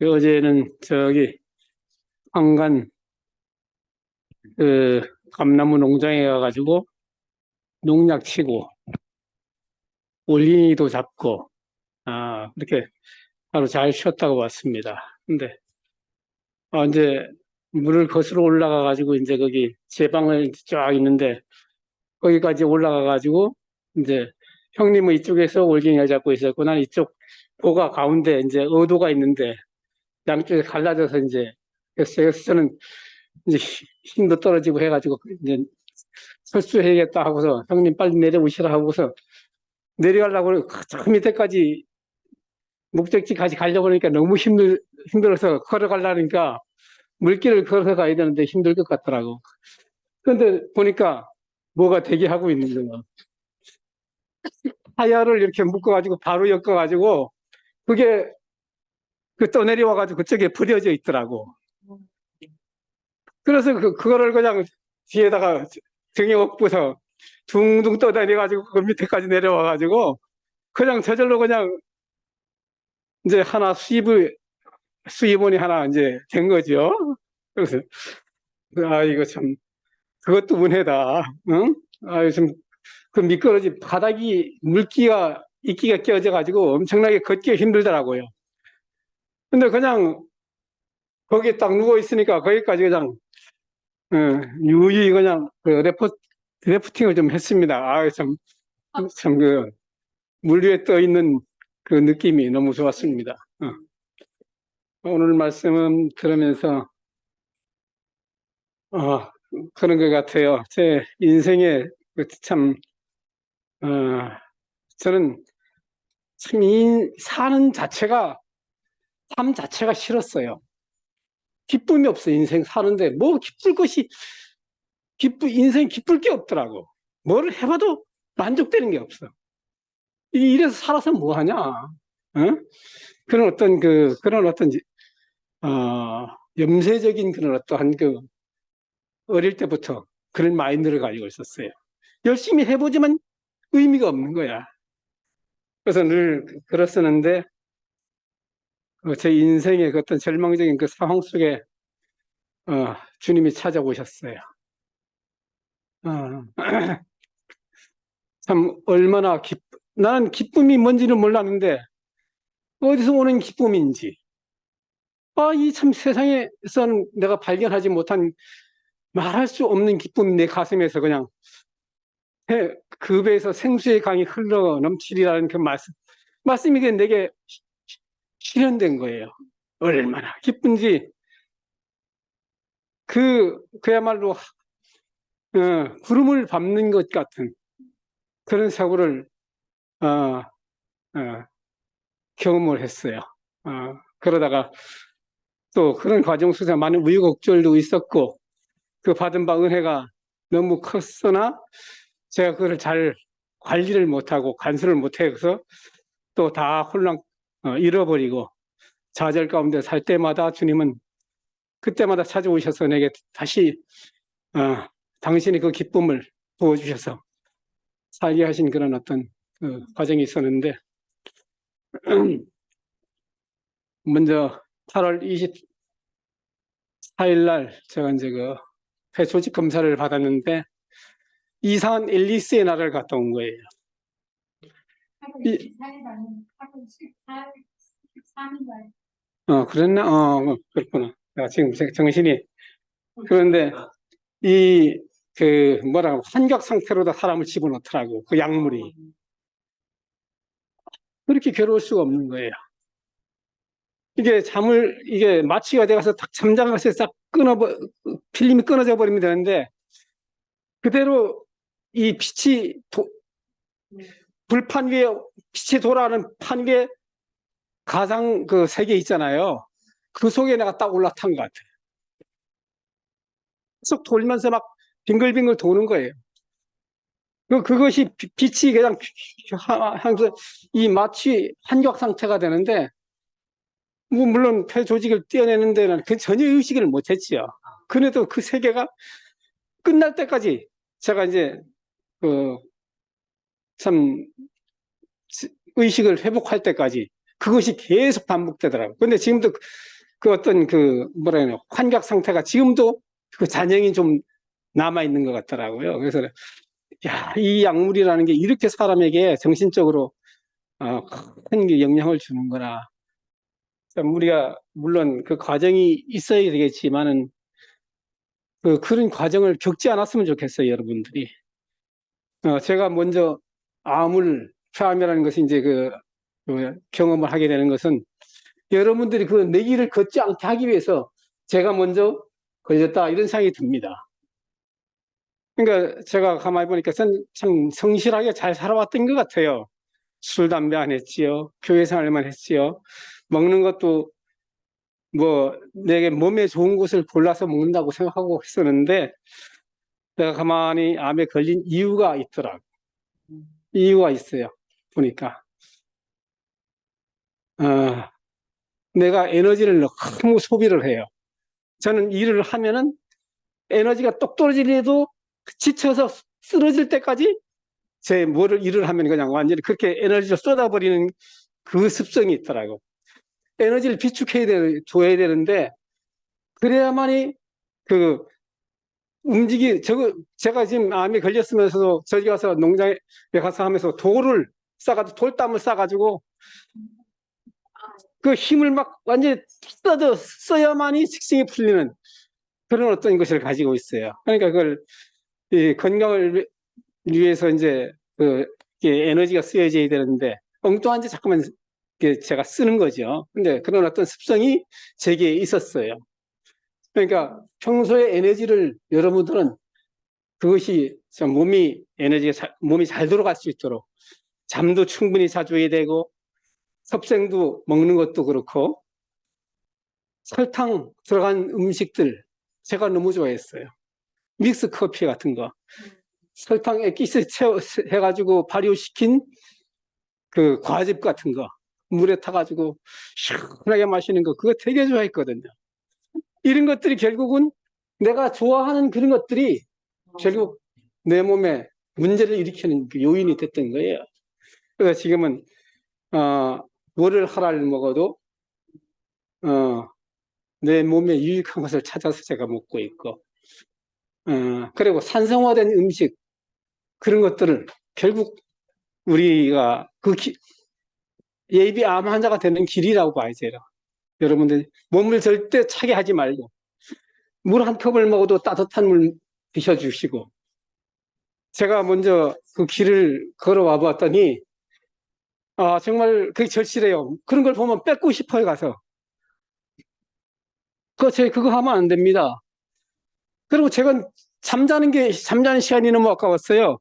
S1: 어제는 황간, 감나무 농장에 가가지고 농약 치고, 올갱이도 잡고, 그렇게 하루 잘 쉬었다고 왔습니다. 근데, 이제 물을 거슬러 올라가가지고, 이제 거기 제방을 쫙 있는데, 거기까지 올라가가지고, 이제 형님은 이쪽에서 올갱이를 잡고 있었고, 난 이쪽 보가 가운데 이제 어도가 있는데, 양쪽에 갈라져서 이제, 그래서 저는 이제 힘도 떨어지고 해가지고, 이제 철수해야겠다 하고서, 형님 빨리 내려오시라 하고서, 내려가려고 저 밑에까지 목적지까지 가려고 하니까 너무 힘들어서 걸어가려니까 물길을 걸어서 가야 되는데 힘들 것 같더라고. 그런데 보니까 뭐가 대기하고 있는 거야. 타이어를 이렇게 묶어가지고 바로 엮어가지고 그게 떠내려와가지고 그쪽에 버려져 있더라고. 그래서 그거를 그냥 뒤에다가 등에 업고서 둥둥 떠다녀가지고 그 밑에까지 내려와가지고 그냥 저절로 그냥 이제 하나 수입원이 하나 이제 된 거죠. 그래서 이거 참 그것도 은혜다. 응? 좀 그 미끄러지 바닥이 이끼가 껴져 가지고 엄청나게 걷기 힘들더라고요. 근데 그냥 거기에 딱 누워 있으니까 거기까지 그냥 유유히 그냥 래프팅을 좀 했습니다. 참 물 위에 떠 있는 그 느낌이 너무 좋았습니다. 오늘 말씀은 들으면서 그런 것 같아요. 제 인생에 참 저는 참 사는 자체가 삶 자체가 싫었어요. 기쁨이 없어요. 인생 사는데 뭐 인생 기쁠 게 없더라고. 뭘 해봐도 만족되는 게 없어. 이래서 살아서 뭐 하냐? 그런 어떤 염세적인 그런 어떠한 어릴 때부터 그런 마인드를 가지고 있었어요. 열심히 해보지만 의미가 없는 거야. 그래서 늘 그랬었는데, 제 인생의 그 어떤 절망적인 그 상황 속에, 주님이 찾아오셨어요. 참 얼마나 나는 기쁨이 뭔지는 몰랐는데 어디서 오는 기쁨인지 이 참 세상에서는 내가 발견하지 못한 말할 수 없는 기쁨이 내 가슴에서 그냥 그 배에서 생수의 강이 흘러 넘치리라는 그 말씀이 내게 실현된 거예요. 얼마나 기쁜지 그야말로 구름을 밟는 것 같은 그런 사고를 경험을 했어요. 그러다가 또 그런 과정 속에서 많은 우여곡절도 있었고 그 받은 바 은혜가 너무 컸으나 제가 그걸 잘 관리를 못하고 간수를 못해서 또 다 홀랑 잃어버리고 좌절 가운데 살 때마다 주님은 그때마다 찾아오셔서 내게 다시 당신의 그 기쁨을 부어주셔서 살게 하신 그런 어떤 그 과정이 있었는데 먼저 8월 24일 날 제가 이제 그 폐 조직 검사를 받았는데 이상한 앨리스의 나라를 갔다 온 거예요. 그랬나? 그렇구나. 내가 지금 정신이. 그런데 뭐라고, 환각 상태로다 사람을 집어넣더라고. 그 약물이. 그렇게 괴로울 수가 없는 거예요. 이게 마취가 돼가서 딱 잠자가서 싹 필름이 끊어져 버리면 되는데, 그대로 이 빛이, 불판 위에 빛이 돌아가는 판 위에 가상 그 세계 있잖아요. 그 속에 내가 딱 올라탄 것 같아요. 계속 돌면서 막 빙글빙글 도는 거예요. 그것이 빛이 그냥 하면서 이 마치 환각 상태가 되는데, 뭐 물론 폐 조직을 떼어내는 데는 전혀 의식을 못 했지요. 그래도 그 세계가 끝날 때까지 제가 이제 참 의식을 회복할 때까지 그것이 계속 반복되더라고요. 근데 지금도 그 어떤 뭐라 해야 되나, 환각 상태가 지금도 그 잔영이 좀 남아있는 것 같더라고요. 그래서, 이 약물이라는 게 이렇게 사람에게 정신적으로, 큰 영향을 주는구나. 우리가, 물론 그 과정이 있어야 되겠지만은, 그런 과정을 겪지 않았으면 좋겠어요, 여러분들이. 제가 먼저 폐암이라는 것이 이제 경험을 하게 되는 것은 여러분들이 내 길을 걷지 않게 하기 위해서 제가 먼저 걸렸다 이런 생각이 듭니다. 그러니까 제가 가만히 보니까 참 성실하게 잘 살아왔던 것 같아요. 술, 담배 안 했지요. 교회 생활만 했지요. 먹는 것도 내게 몸에 좋은 것을 골라서 먹는다고 생각하고 했었는데 내가 가만히 암에 걸린 이유가 있더라고요. 이유가 있어요. 보니까. 내가 에너지를 너무 소비를 해요. 저는 일을 하면은 에너지가 똑 떨어지려도 지쳐서 쓰러질 때까지 일을 하면 그냥 완전히 그렇게 에너지를 쏟아버리는 그 습성이 있더라고. 에너지를 줘야 되는데, 그래야만이 제가 지금 암에 걸렸으면서도 저기 가서 농장에 가서 하면서 돌담을 싸가지고 그 힘을 막 완전히 써야만이 식생이 풀리는 그런 어떤 것을 가지고 있어요. 그러니까 이 건강을 위해서 이제 에너지가 쓰여져야 되는데 엉뚱한 데 자꾸만 제가 쓰는 거죠. 근데 그런 어떤 습성이 제게 있었어요. 그러니까 평소에 에너지를 여러분들은 그것이 몸이 잘 돌아갈 수 있도록 잠도 충분히 자주 해야 되고 섭생도 먹는 것도 그렇고 설탕 들어간 음식들 제가 너무 좋아했어요. 믹스 커피 같은 거. 설탕 액기스 해가지고 발효시킨 그 과즙 같은 거. 물에 타가지고 시원하게 마시는 거. 그거 되게 좋아했거든요. 이런 것들이 결국은 내가 좋아하는 그런 것들이 결국 내 몸에 문제를 일으키는 그 요인이 됐던 거예요. 그래서 지금은, 뭐를 하라를 먹어도, 내 몸에 유익한 것을 찾아서 제가 먹고 있고, 그리고 산성화된 음식, 그런 것들을 결국 우리가 예비 암 환자가 되는 길이라고 봐야죠. 여러분들 몸을 절대 차게 하지 말고 물 한 컵을 먹어도 따뜻한 물 드셔주시고, 제가 먼저 그 길을 걸어와 봤더니 정말 그게 절실해요. 그런 걸 보면 뺏고 싶어요. 가서 그거 하면 안 됩니다. 그리고 제가 잠자는 시간이 너무 아까웠어요.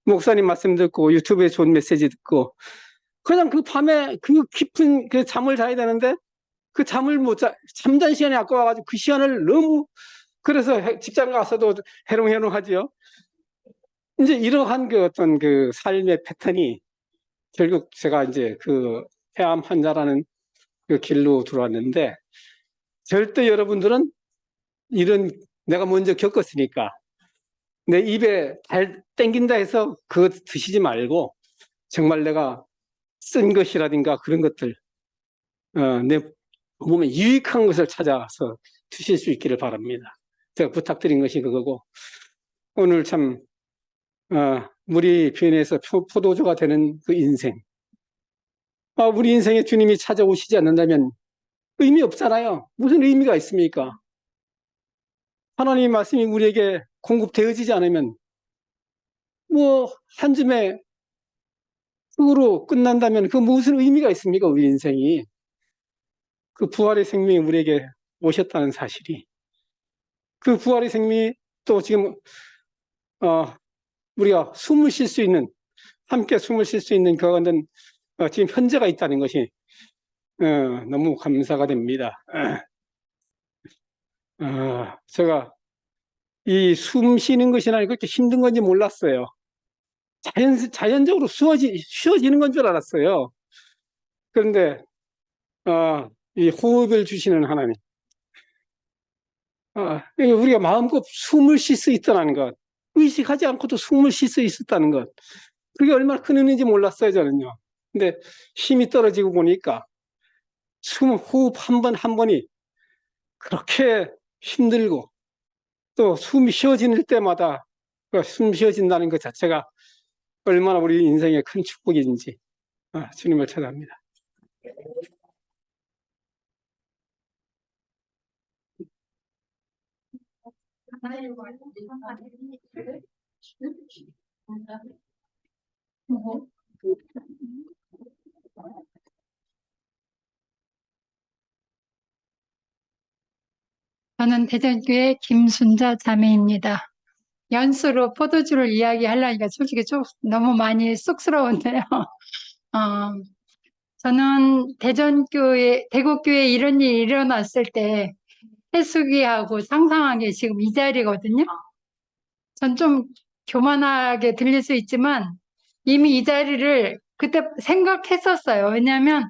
S1: 목사님 말씀 듣고 유튜브에 좋은 메시지 듣고 그냥 그 밤에 그 깊은 그 잠을 자야 되는데 그 잠을 못 잠자는 시간이 아까워가지고 그 시간을 너무, 그래서 직장 가서도 해롱해롱하지요. 이제 이러한 그 어떤 그 삶의 패턴이 결국 제가 이제 그 폐암 환자라는 그 길로 들어왔는데, 절대 여러분들은 이런, 내가 먼저 겪었으니까 내 입에 잘 땡긴다 해서 그거 드시지 말고 정말 내가 쓴 것이라든가 그런 것들 내 몸에 유익한 것을 찾아서 드실 수 있기를 바랍니다. 제가 부탁드린 것이 그거고, 오늘 참 우리 변에서 포도주가 되는 그 인생, 우리 인생에 주님이 찾아오시지 않는다면 의미 없잖아요. 무슨 의미가 있습니까? 하나님의 말씀이 우리에게 공급되어지지 않으면 뭐 한 줌의 흙으로 끝난다면 그 무슨 의미가 있습니까? 우리 인생이. 그 부활의 생명이 우리에게 오셨다는 사실이, 그 부활의 생명이 또 지금 우리가 숨을 쉴 수 있는, 함께 숨을 쉴 수 있는 그런 지금 현재가 있다는 것이 너무 감사가 됩니다. 제가 이 숨 쉬는 것이나 그렇게 힘든 건지 몰랐어요. 자연적으로 쉬어지는 건 줄 알았어요. 그런데 이 호흡을 주시는 하나님, 우리가 마음껏 숨을 쉴 수 있다는 것, 의식하지 않고도 숨을 쉴 수 있었다는 것, 그게 얼마나 큰 은혜인지 몰랐어요, 저는요. 근데 힘이 떨어지고 보니까 호흡 한 번 한 번이 그렇게 힘들고, 또 숨이 쉬어질 때마다 숨 쉬어진다는 것 자체가 얼마나 우리 인생의 큰 축복인지 주님을 찾아합니다.
S16: 저는 대전교회 김순자 자매입니다. 연수로 포도주를 이야기하려니까 솔직히 좀 너무 많이 쑥스러운데요. 저는 대구교회 이런 일이 일어났을 때 해수기하고 상상한 게 지금 이 자리거든요. 전 좀 교만하게 들릴 수 있지만 이미 이 자리를 그때 생각했었어요. 왜냐하면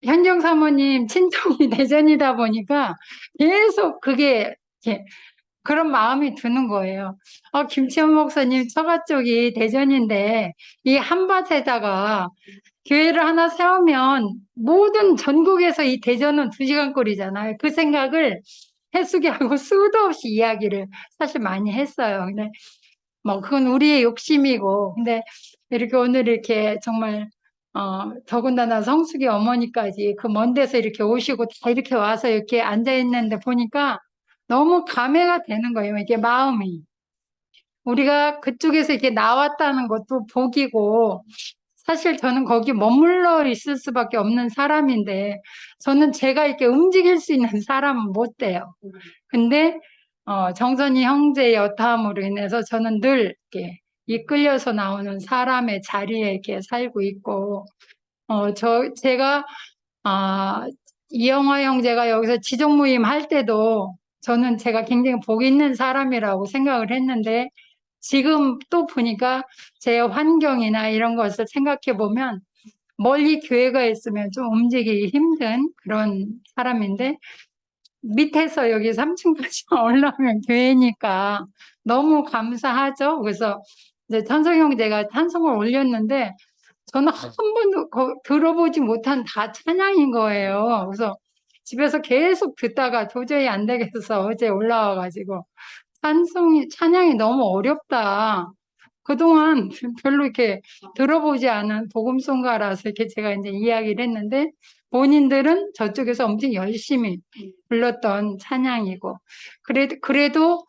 S16: 현경 사모님 친정이 대전이다 보니까 계속 그게 그런 마음이 드는 거예요. 김치현 목사님 처가 쪽이 대전인데 이 한밭에다가 교회를 하나 세우면 모든 전국에서 이 대전은 2시간 거리잖아요. 그 생각을 해수기하고 수도 없이 이야기를 사실 많이 했어요. 근데 뭐 그건 우리의 욕심이고, 근데 이렇게 오늘 이렇게 정말 더군다나 성숙이 어머니까지 그 먼 데서 이렇게 오시고 다 이렇게 와서 이렇게 앉아 있는데 보니까 너무 감회가 되는 거예요. 이게 마음이. 우리가 그쪽에서 이렇게 나왔다는 것도 복이고, 사실 저는 거기 머물러 있을 수밖에 없는 사람인데, 저는 제가 이렇게 움직일 수 있는 사람은 못 돼요. 근데, 정선이 형제의 여타함으로 인해서 저는 늘 이렇게 이끌려서 나오는 사람의 자리에 이렇게 살고 있고, 제가, 이영화 형제가 여기서 지정 모임 할 때도 저는 제가 굉장히 복 있는 사람이라고 생각을 했는데, 지금 또 보니까 제 환경이나 이런 것을 생각해 보면 멀리 교회가 있으면 좀 움직이기 힘든 그런 사람인데, 밑에서 여기 3층까지 올라오면 교회니까 너무 감사하죠. 그래서 이제 찬송 형제가 찬송을 올렸는데 저는 한 번도 들어보지 못한 다 찬양인 거예요. 그래서 집에서 계속 듣다가 도저히 안 되겠어서 어제 올라와가지고 찬양이 너무 어렵다. 그동안 별로 이렇게 들어보지 않은 복음송가라서 이렇게 제가 이제 이야기를 했는데 본인들은 저쪽에서 엄청 열심히 불렀던 찬양이고 그래도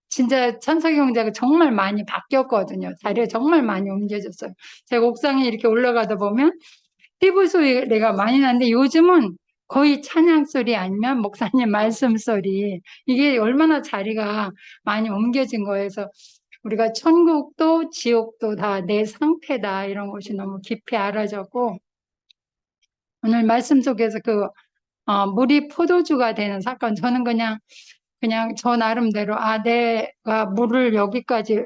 S16: 진짜 천석이 형제가 정말 많이 바뀌었거든요. 자리가 정말 많이 옮겨졌어요. 제가 옥상에 이렇게 올라가다 보면 피부 소리가 많이 나는데 요즘은 거의 찬양 소리 아니면 목사님 말씀 소리 이게 얼마나 자리가 많이 옮겨진 거여서 우리가 천국도 지옥도 다 내 상태다 이런 것이 너무 깊이 알아졌고 오늘 말씀 속에서 물이 포도주가 되는 사건 저는 그냥 저 나름대로 내가 물을 여기까지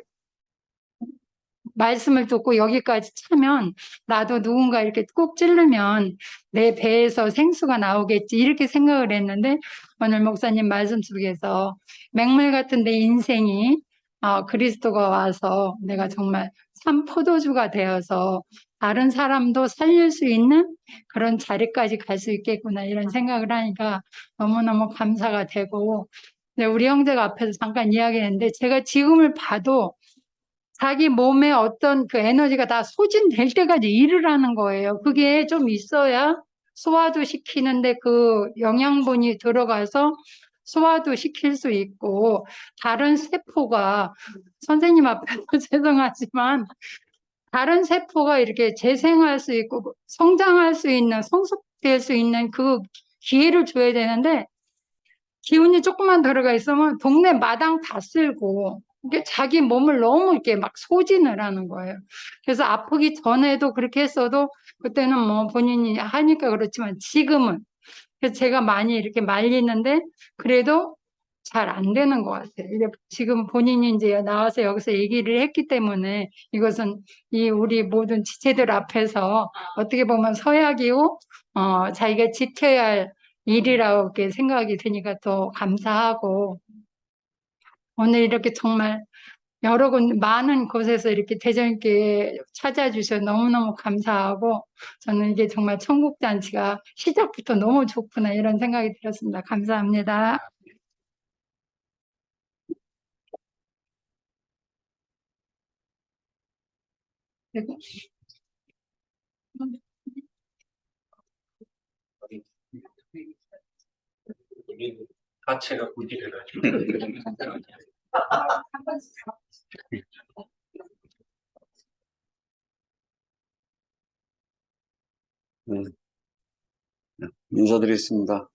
S16: 말씀을 듣고 여기까지 차면 나도 누군가 이렇게 꾹 찌르면 내 배에서 생수가 나오겠지 이렇게 생각을 했는데 오늘 목사님 말씀 속에서 맹물 같은 내 인생이 그리스도가 와서 내가 정말 참 포도주가 되어서 다른 사람도 살릴 수 있는 그런 자리까지 갈 수 있겠구나 이런 생각을 하니까 너무너무 감사가 되고 우리 형제가 앞에서 잠깐 이야기했는데 제가 지금을 봐도 자기 몸에 어떤 그 에너지가 다 소진될 때까지 일을 하는 거예요. 그게 좀 있어야 소화도 시키는데 그 영양분이 들어가서 소화도 시킬 수 있고 다른 세포가 선생님 앞에서 죄송하지만 다른 세포가 이렇게 재생할 수 있고 성장할 수 있는 성숙될 수 있는 그 기회를 줘야 되는데 기운이 조금만 들어가 있으면 동네 마당 다 쓸고 이게 자기 몸을 너무 이렇게 막 소진을 하는 거예요. 그래서 아프기 전에도 그렇게 했어도 그때는 뭐 본인이 하니까 그렇지만 지금은 그래서 제가 많이 이렇게 말리는데 그래도 잘 안 되는 것 같아요. 이제 지금 본인이 이제 나와서 여기서 얘기를 했기 때문에 이것은 우리 모든 지체들 앞에서 어떻게 보면 서약이고 자기가 지켜야 할 일이라고 이렇게 생각이 드니까 더 감사하고 오늘 이렇게 정말 여러 곳 많은 곳에서 이렇게 대전교회 찾아주셔서 너무너무 감사하고 저는 이게 정말 천국잔치가 시작부터 너무 좋구나 이런 생각이 들었습니다. 감사합니다. 그리고
S8: 자체가 구질해가지고.
S17: 인사드리겠습니다.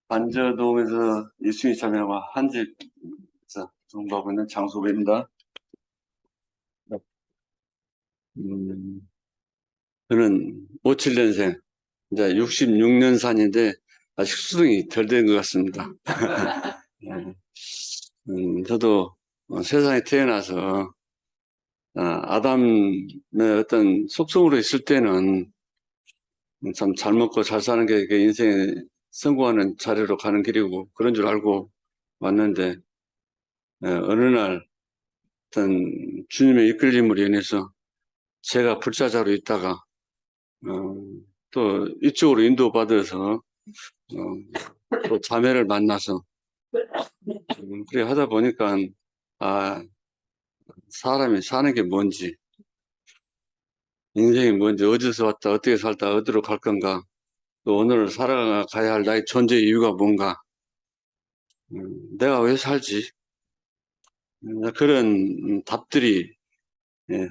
S17: 반저동에서 일순위 참여하고 한집에서 동부하고 있는 장소배입니다. 저는 57년생, 이제 66년산인데 아직 수능이 덜 된 것 같습니다. 저도 세상에 태어나서 아담의 어떤 속성으로 있을 때는 참 잘 먹고 잘 사는 게 인생에 성공하는 자리로 가는 길이고 그런 줄 알고 왔는데 어느 날 어떤 주님의 이끌림으로 인해서 제가 불자자로 있다가 또 이쪽으로 인도받아서 또 자매를 만나서 그래 하다 보니까 사람이 사는 게 뭔지 인생이 뭔지 어디서 왔다 어떻게 살다 어디로 갈 건가 또 오늘 살아가야 할 나의 존재 이유가 뭔가 내가 왜 살지 그런 답들이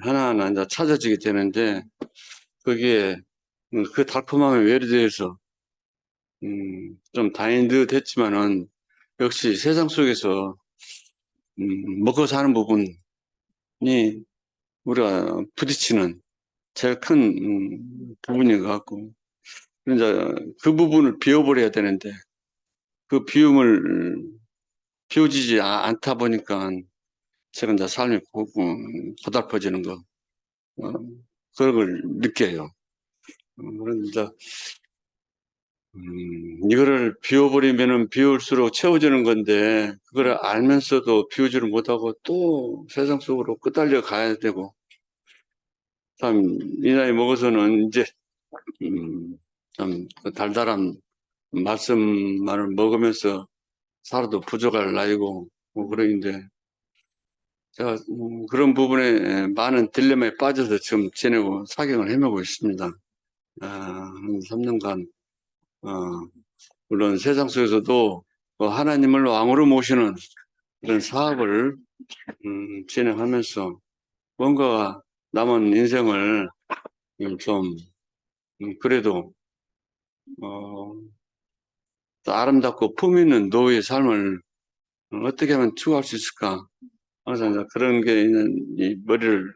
S17: 하나하나 이제 찾아지게 되는데 거기에 그 달콤함에 외려돼서 좀 다닌 듯 했지만은 역시 세상 속에서 먹고 사는 부분이 우리가 부딪히는 제일 큰 부분인 것 같고 이제 그 부분을 비워버려야 되는데 그 비움을 비워지지 않다 보니까 제가 이제 삶이 고달퍼지는 거 그런 걸 느껴요. 그런데 이거를 비워버리면은 비울수록 채워지는 건데 그걸 알면서도 비우지를 못하고 또 세상 속으로 끄달려 가야 되고 참 이 나이 먹어서는 이제 참 달달한 말씀만을 먹으면서 살아도 부족할 나이고 뭐 그러는데 제가 그런 부분에 많은 딜레마에 빠져서 지금 지내고 사경을 헤매고 있습니다. 한 3년간 물론 세상 속에서도 하나님을 왕으로 모시는 그런 사업을 진행하면서 뭔가 남은 인생을 좀 그래도 아름답고 품 있는 노예의 삶을 어떻게 하면 추구할 수 있을까? 항상 이제 그런 게 있는 이 머리를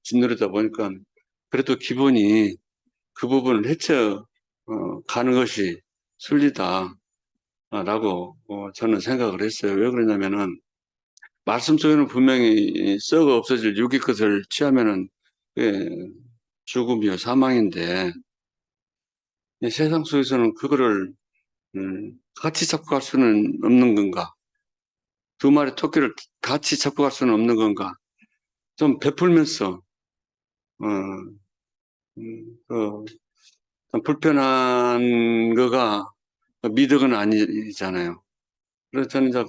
S17: 짓누르다 보니까 그래도 기본이 그 부분을 헤쳐 가는 것이 순리다. 라고 저는 생각을 했어요. 왜 그러냐면은 말씀 속에는 분명히 썩어 없어질 육의 것을 취하면은 죽음이요 사망인데 이 세상 속에서는 그거를 같이 잡고 갈 수는 없는 건가? 두 마리 토끼를 같이 잡고 갈 수는 없는 건가? 좀 베풀면서 좀 불편한 거가 미덕은 아니잖아요. 그래서 저는 이제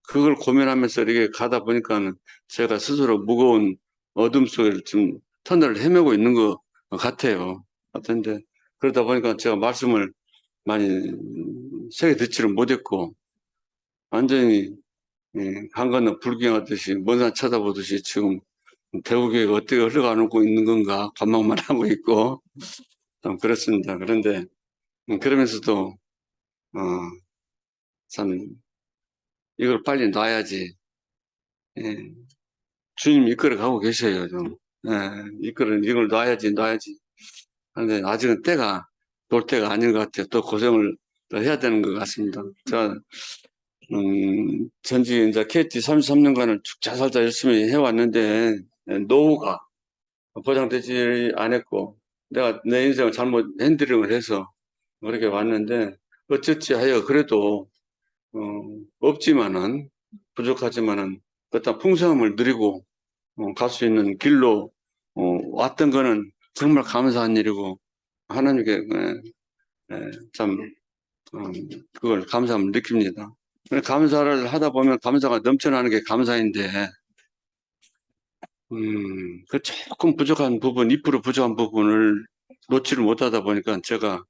S17: 그걸 고민하면서 이렇게 가다 보니까 제가 스스로 무거운 어둠 속에 좀 터널을 헤매고 있는 것 같아요. 같은데 그러다 보니까 제가 말씀을 많이 세게 듣지를 못했고 완전히 강 건너 불경하듯이 먼 산 쳐다보듯이 지금 대구교회가 어떻게 흘러가고 있는 건가 관망만 하고 있고 좀 그렇습니다. 그런데 그러면서도 참 이걸 빨리 놔야지. 예, 주님 이끌어 가고 계셔요, 좀. 예, 이걸 놔야지. 그런데 아직은 돌 때가 아닌 것 같아요. 또 고생을 더 해야 되는 것 같습니다. 제가, 전직 이제 KT 33년간을 쭉 잘 살다 열심히 해왔는데, 노후가 보장되지 않았고, 내가 내 인생을 잘못 핸들링을 해서 그렇게 왔는데, 어찌 하여 그래도, 없지만은, 부족하지만은, 어떤 풍성함을 누리고, 갈 수 있는 길로, 왔던 거는 정말 감사한 일이고, 하나님께, 참, 그걸 감사함을 느낍니다. 감사를 하다 보면 감사가 넘쳐나는 게 감사인데, 그 조금 부족한 부분, 2% 부족한 부분을 놓지를 못하다 보니까 제가,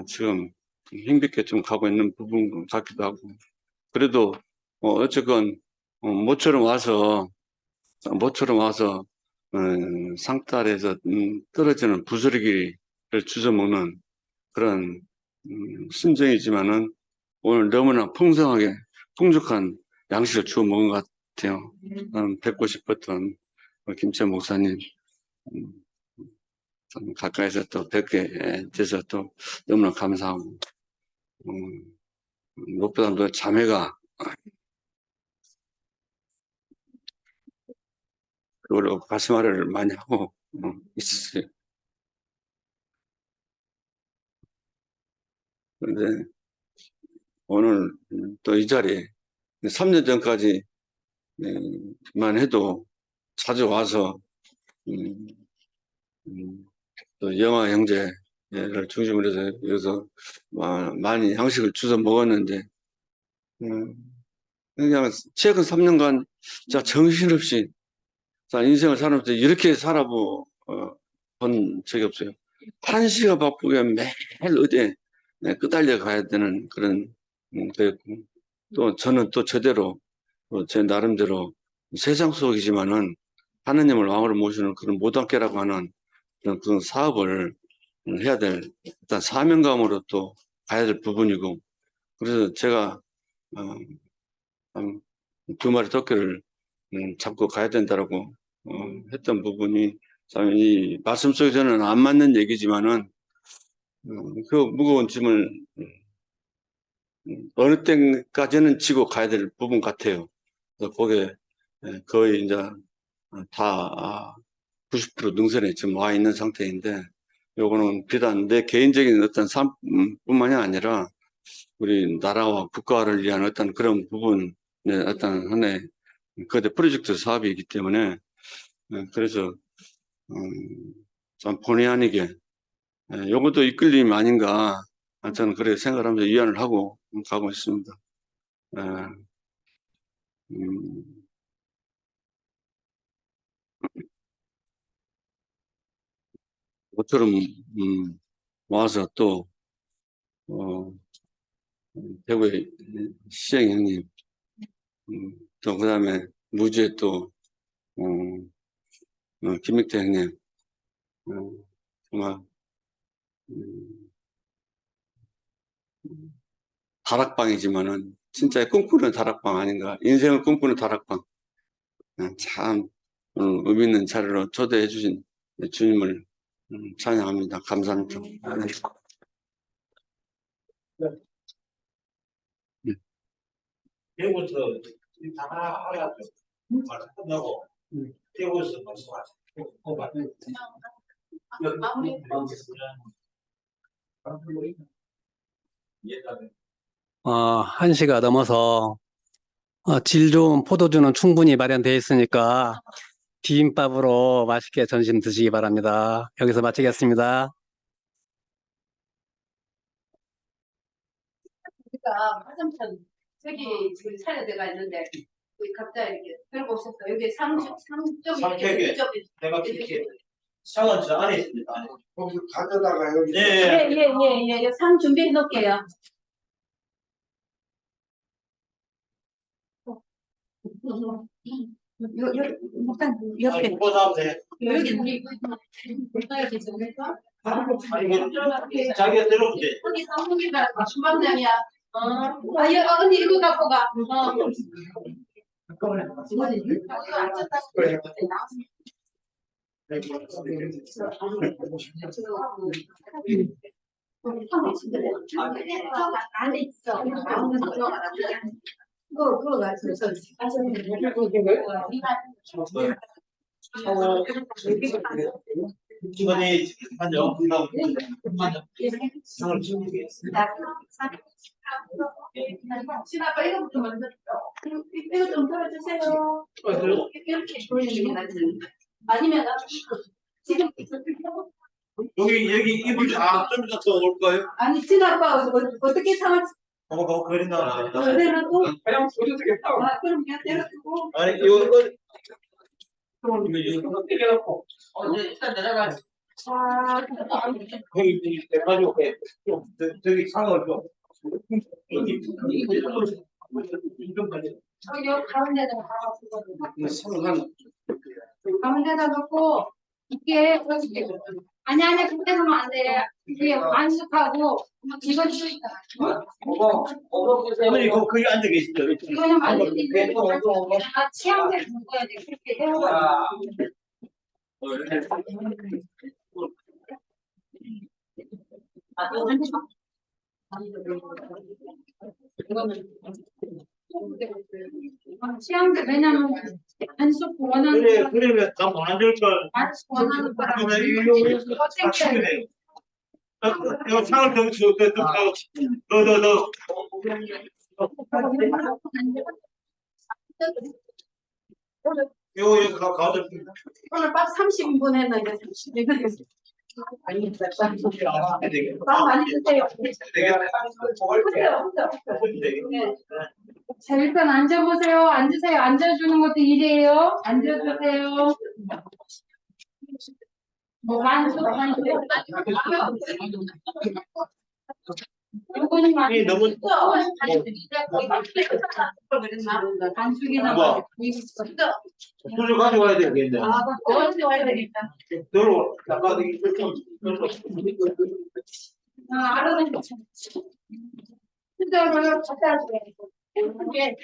S17: 지금 힘겹게 좀 가고 있는 부분 같기도 하고, 그래도, 어쨌건, 모처럼 와서, 상달에서 떨어지는 부스러기를 주워먹는 그런 심정이지만은 오늘 너무나 풍족한 양식을 주워 먹은 것 같아요. 뵙고 싶었던 김천 목사님 좀 가까이서 또 뵙게 돼서 또 너무나 감사하고 무엇보다도 자매가 그걸로 가슴앓이를 많이 하고 있었어요. 그런데 오늘 또 이 자리에 3년 전까지만 해도 자주 와서 또 영화 형제를 중심으로 해서 여기서 많이 양식을 주워 먹었는데 그냥 최근 3년간 진짜 정신없이 인생을 살면서 이렇게 살아본 적이 없어요. 한시가 바쁘게 매일 어디에 끄달려 가야 되는 그런 거였고 또 저는 또 저대로 제 나름대로 세상 속이지만은 하느님을 왕으로 모시는 그런 모단계라고 하는 그런 사업을 해야 될 일단 사명감으로 또 가야 될 부분이고 그래서 제가 두 마리 토끼를 잡고 가야 된다라고 했던 부분이 참 이 말씀 속에서는 안 맞는 얘기지만은 그 무거운 짐을 어느 때까지는 지고 가야 될 부분 같아요. 그래서 거기에 거의 이제 다 90% 능선에 지금 와 있는 상태인데 요거는 비단 내 개인적인 어떤 삶뿐만이 아니라 우리 나라와 국가를 위한 어떤 그런 부분의 어떤 하나의 거대 프로젝트 사업이기 때문에 그래서 참 본의 아니게 요것도 이끌림이 아닌가 저는 그렇게 생각을 하면서 위안을 하고 가고 있습니다. 모처럼 와서 또 대구의 시장 형님, 또 그다음에 무주에 또 김익태 형님, 정말 다락방이지만은 진짜 꿈꾸는 다락방 아닌가, 인생을 꿈꾸는 다락방. 참 의미 있는 자리로 초대해 주신 주님을 찬양합니다. 감사합니다.
S2: 대구에서 다 알아서 끝나고 대구에서 말씀하시고
S18: 한 시가 넘어서 질 좋은 포도주는 충분히 마련되어 있으니까 비빔밥으로 맛있게 점심 드시기 바랍니다. 여기서 마치겠습니다.
S13: 우리가 화성천 저기 지금 차려대가 있는데 갑자기 이렇게 들고 오셨어. 여기 상쪽이
S2: 상쪽에 내가 이렇게 상은 저 안에 있습니다.
S14: 거기 가져다가 여기.
S13: 예예예예 상 준비해 놓을게요.
S9: 목사님 옆에
S13: 여기 우리
S2: 자기가 들어오지.
S13: 언니 사모님이랑 주방장이야. 언니 이거 갖고 가. 안에 있어. 그거 가지고
S2: 이번에 한정 상을 준비했습니다.
S13: 아빠 이거부터 먼저 이거 좀 덜어주세요. 이렇게 보이는 게 낫지. 아니면 지금
S2: 여기 이불 좀 이따 더 올까요?
S13: 아니 진아 아빠 어떻게 상을
S2: 그린다.
S13: 그래놓고 그냥 줘도 되겠다. 그럼 그냥 때려주고.
S2: 아니 이거 떼겨놓고
S11: 일단 내려가.
S2: 거기 가지고 저기 상을 좀
S13: 여기 가운데다가
S16: 가운데다 놓고 이게 아니 그때 놓으면 안 돼. 이게 안숙하고 이건 또 있다.
S2: 어머니 거기 앉아 계시죠?
S16: 이거는 만지는데 취향대로 먹어야 돼. 그렇게 해야 취향대 왜냐면 안숙 원하는
S2: 그러면 다 못 앉을 걸.
S16: 안숙 원하는 거랑
S2: 이거 이거 상을 더 줘, 너. 이거 가운데.
S13: 오늘 밥 30인분 했는데 30인분 했어. 밥 많이 드세요.
S16: 자, 일단 앉아보세요. 앉으세요. 앉아주는 것도 일이에요. 앉아주세요. 만수. 요거는 많이
S2: 너무
S16: 반숙이나
S2: 술을 가져와야 되겠네.
S13: 어디 와야 되겠다.
S2: 들어. 아까
S16: 알아서 진짜로 갖다 줘야 돼.